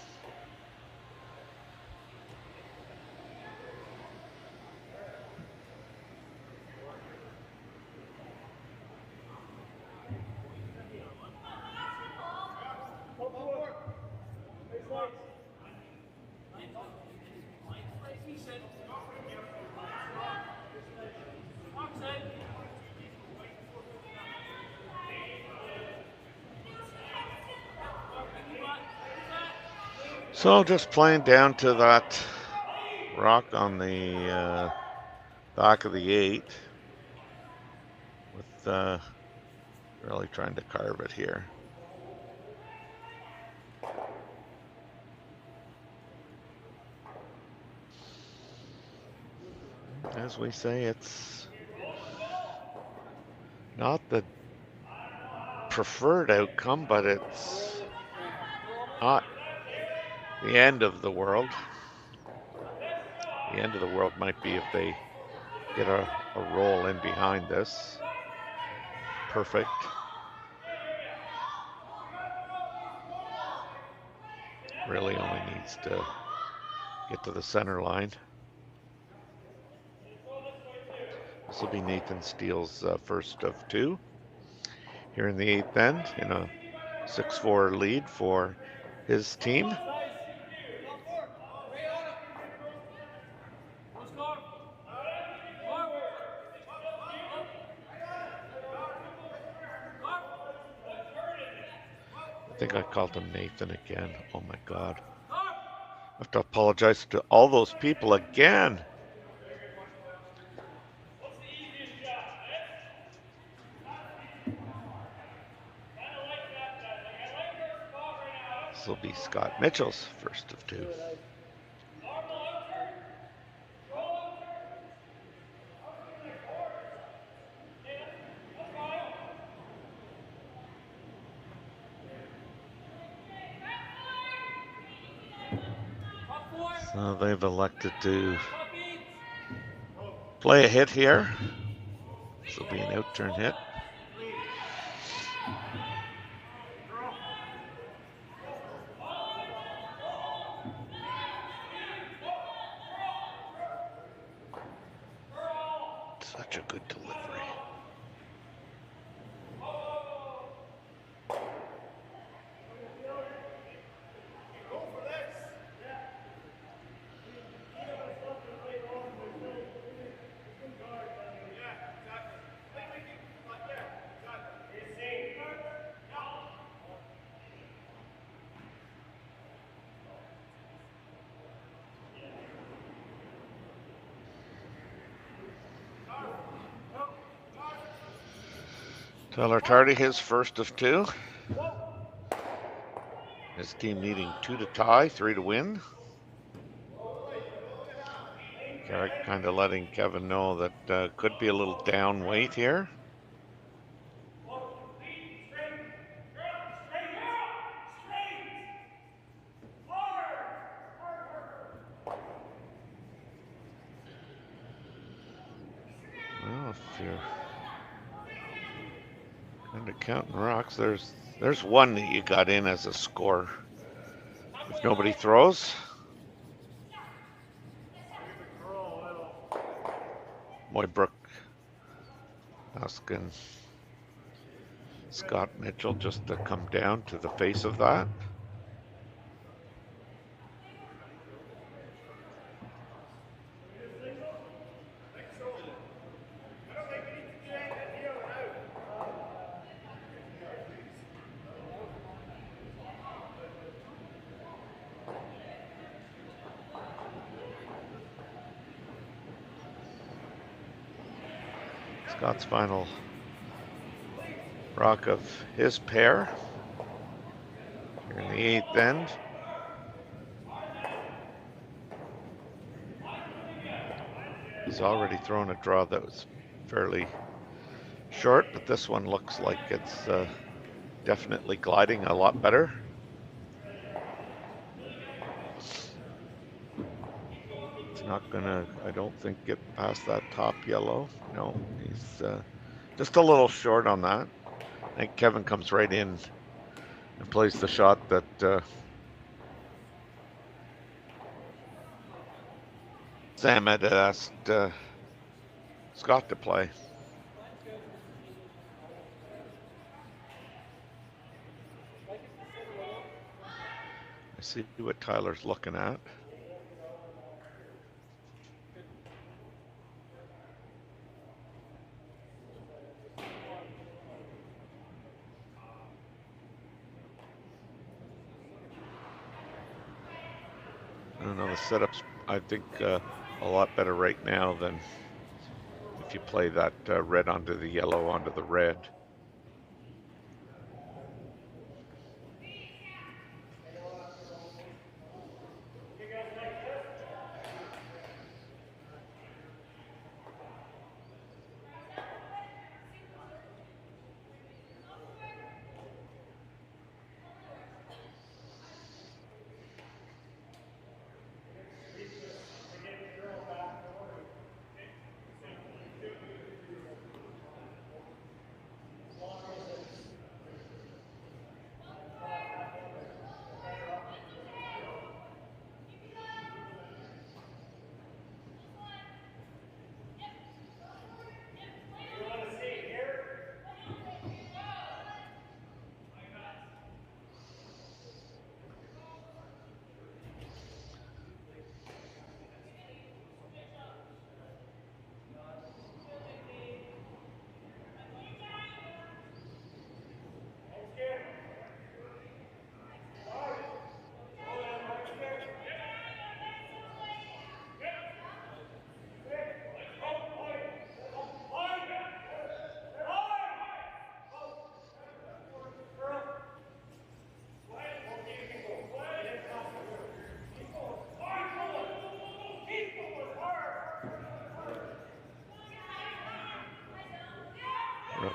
So just playing down to that rock on the back of the 8 with really trying to carve it here. As we say, it's not the preferred outcome, but it's not the end of the world. The end of the world might be if they get a roll in behind this. Perfect. Really only needs to get to the center line. This will be Nathan Steele's first of 2 here in the 8th end in a 6-4 lead for his team. I think I called him Nathan again. Oh my God. I have to apologize to all those people again. This will be Scott Mitchell's first of 2. So they've elected to play a hit here. This will be an out-turn hit. Such a good delivery. Tyler Tardy, his first of 2. His team needing 2 to tie, 3 to win. Carrick kind of letting Kevin know that could be a little down weight here. Well, if you're kind of counting rocks, there's one that you got in as a score. If nobody throws. Mooibroek asking Scott Mitchell just to come down to the face of that. Scott's final rock of his pair here in the 8th end. He's already thrown a draw that was fairly short, but this one looks like it's definitely gliding a lot better. It's not gonna, I don't think, get past that top yellow. No, he's just a little short on that. I think Kevin comes right in and plays the shot that Sam had asked Scott to play. I see what Tyler's looking at. I don't know, the setup's, I think, a lot better right now than if you play that red onto the yellow onto the red.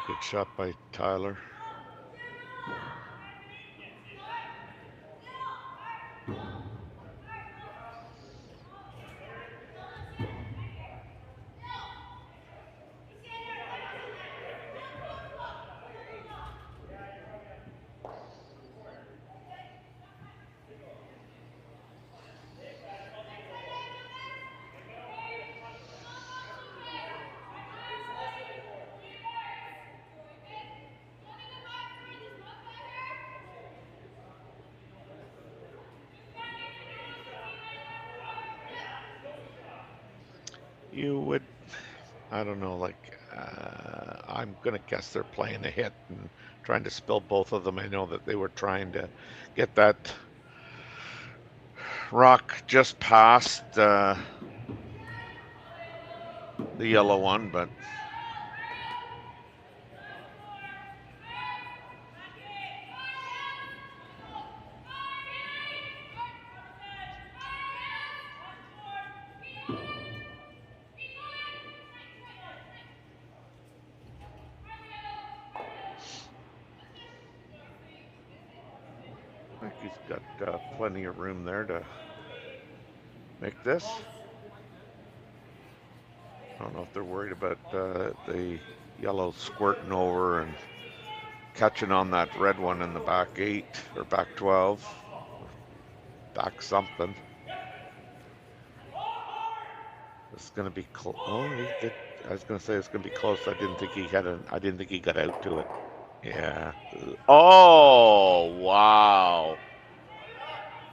Good shot by Tyler. You would, I don't know, like, I'm going to guess they're playing a hit and trying to spill both of them. I know that they were trying to get that rock just past the yellow one, but I think he's got plenty of room there to make this. I don't know if they're worried about the yellow squirting over and catching on that red one in the back 8 or back 12, back something. This is going to be close. Oh, I was going to say it's going to be close. I didn't think he got out to it. Yeah. Oh, wow.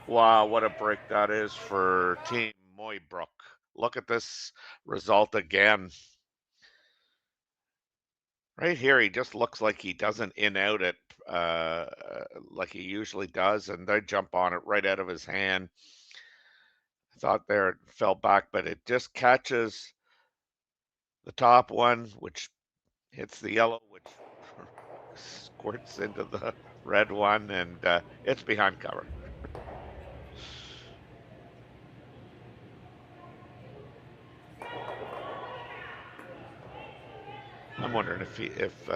Wow, what a break that is for Team Mooibroek. Look at this result again. Right here, he just looks like he doesn't in-out it like he usually does, and they jump on it right out of his hand. I thought there it fell back, but it just catches the top one, which hits the yellow, which squirts into the red one, and it's behind cover. I'm wondering if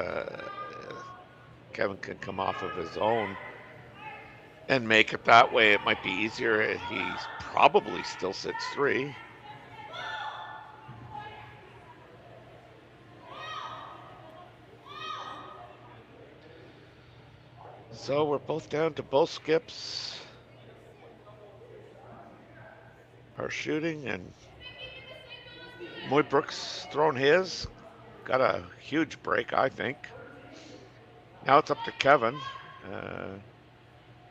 Kevin can come off of his own and make it that way. It might be easier. He's probably still sits 3. So we're both down to both skips are shooting, and Mooibroek's thrown his. Got a huge break, I think. Now it's up to Kevin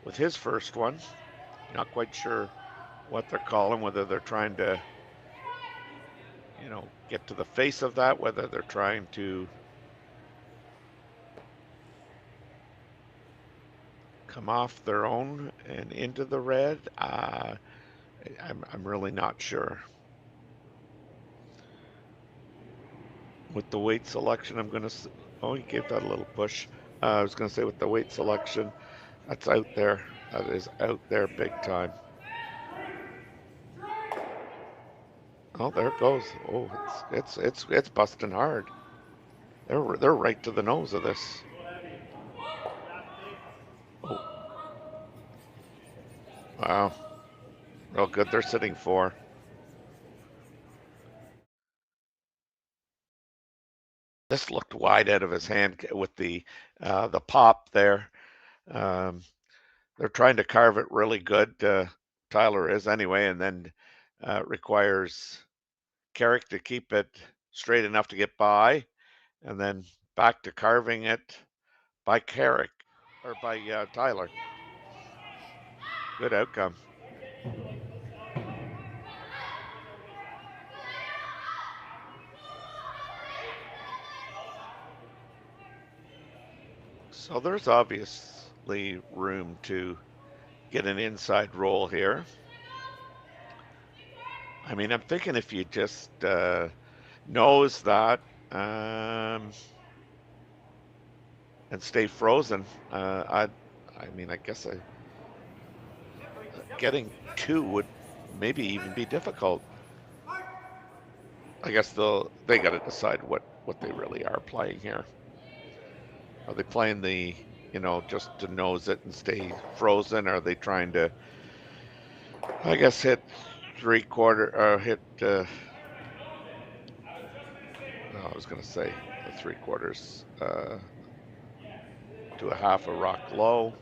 with his first one. Not quite sure what they're calling, whether they're trying to, get to the face of that, whether they're trying to come off their own and into the red. I'm really not sure. With the weight selection, I'm going to... Oh, he gave that a little push. I was going to say with the weight selection, that's out there. That is out there big time. Oh, there it goes. Oh, it's busting hard. They're right to the nose of this. Oh. Wow. Real good. They're sitting 4. This looked wide out of his hand with the pop there. They're trying to carve it really good. Tyler is anyway, and then requires Carrick to keep it straight enough to get by, and then back to carving it by Carrick or by Tyler. Good outcome. So there's obviously room to get an inside roll here. I mean, I'm thinking if you just nose that and stay frozen, I guess getting 2 would maybe even be difficult. I guess they got to decide what they really are playing here. Are they playing the, just to nose it and stay frozen? Are they trying to, I guess, hit 3/4 or hit? No, I was going to say the 3/4 to a half a rock low.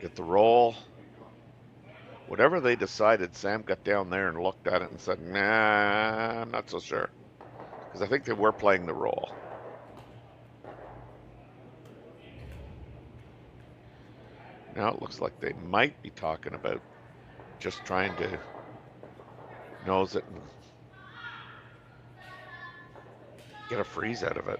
Get the roll. Whatever they decided, Sam got down there and looked at it and said, "Nah, I'm not so sure," because I think they were playing the roll. Now it looks like they might be talking about just trying to nose it and get a freeze out of it.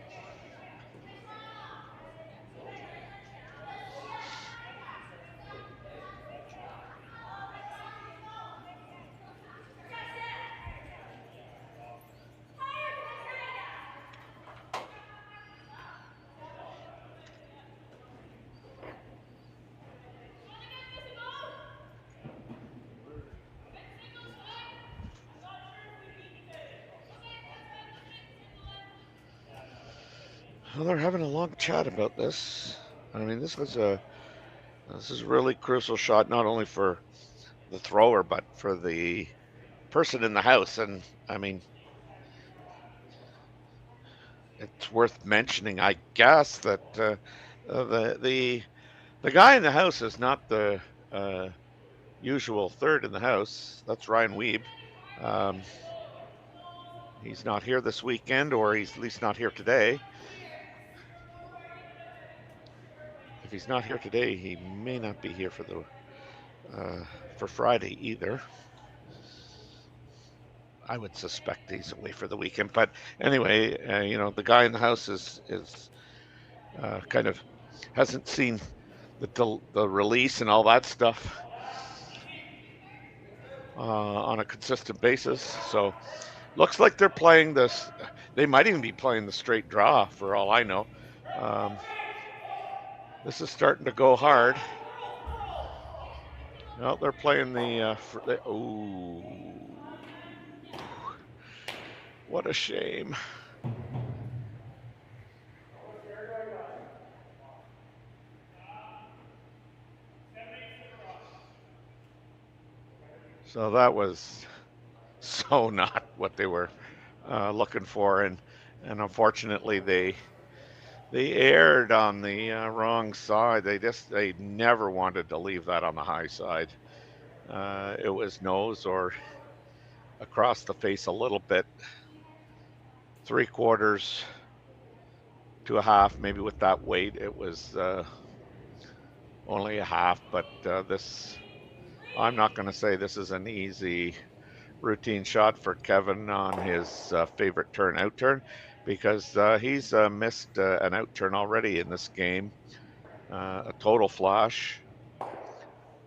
Well, they're having a long chat about this. I mean, this is a really crucial shot, not only for the thrower, but for the person in the house. And I mean, it's worth mentioning, I guess, that the guy in the house is not the usual third in the house. That's Ryan Wiebe. He's not here this weekend, or he's at least not here today. If he's not here today, he may not be here for Friday either. I would suspect he's away for the weekend. But anyway, the guy in the house is kind of hasn't seen the release and all that stuff on a consistent basis. So looks like they're playing this. They might even be playing the straight draw for all I know. This is starting to go hard. No, they're playing oh, what a shame. So that was so not what they were looking for, and unfortunately they erred on the wrong side. They never wanted to leave that on the high side. It was nose or across the face a little bit, 3/4 to a half, maybe with that weight. It was only a half, but I'm not going to say this is an easy routine shot for Kevin on his favorite turn out turn, because he's missed an out turn already in this game, a total flash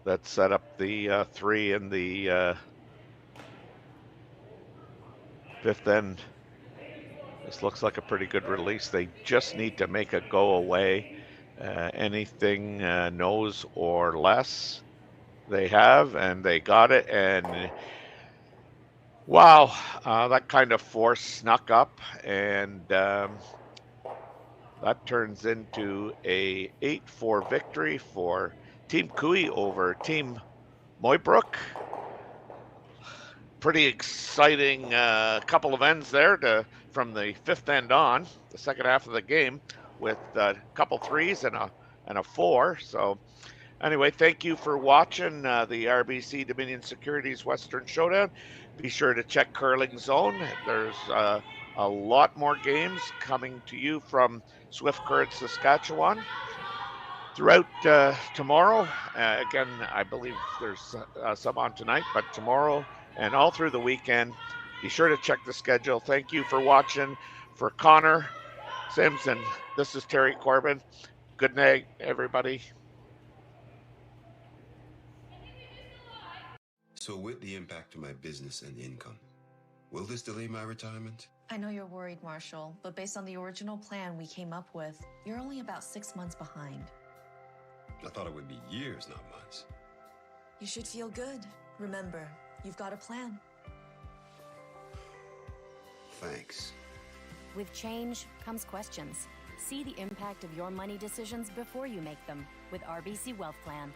that set up the 3 in the fifth end. This looks like a pretty good release. They just need to make it go away. Anything nose or less, they have, and they got it. And wow, that kind of force snuck up, and that turns into a 8-4 victory for Team Cooey over Team Mooibroek. Pretty exciting couple of ends there from the fifth end on, the second half of the game, with a couple threes and a 4. So anyway, thank you for watching the RBC Dominion Securities Western Showdown. Be sure to check Curling Zone. There's a lot more games coming to you from Swift Current, Saskatchewan throughout tomorrow. Again, I believe there's some on tonight, but tomorrow and all through the weekend. Be sure to check the schedule. Thank you for watching. For Connor Simpson, this is Terry Corbin. Good night, everybody. So with the impact to my business and income, will this delay my retirement? I know you're worried, Marshall, but based on the original plan we came up with, you're only about 6 months behind. I thought it would be years, not months. You should feel good. Remember, you've got a plan. Thanks. With change comes questions. See the impact of your money decisions before you make them with RBC Wealth Plan.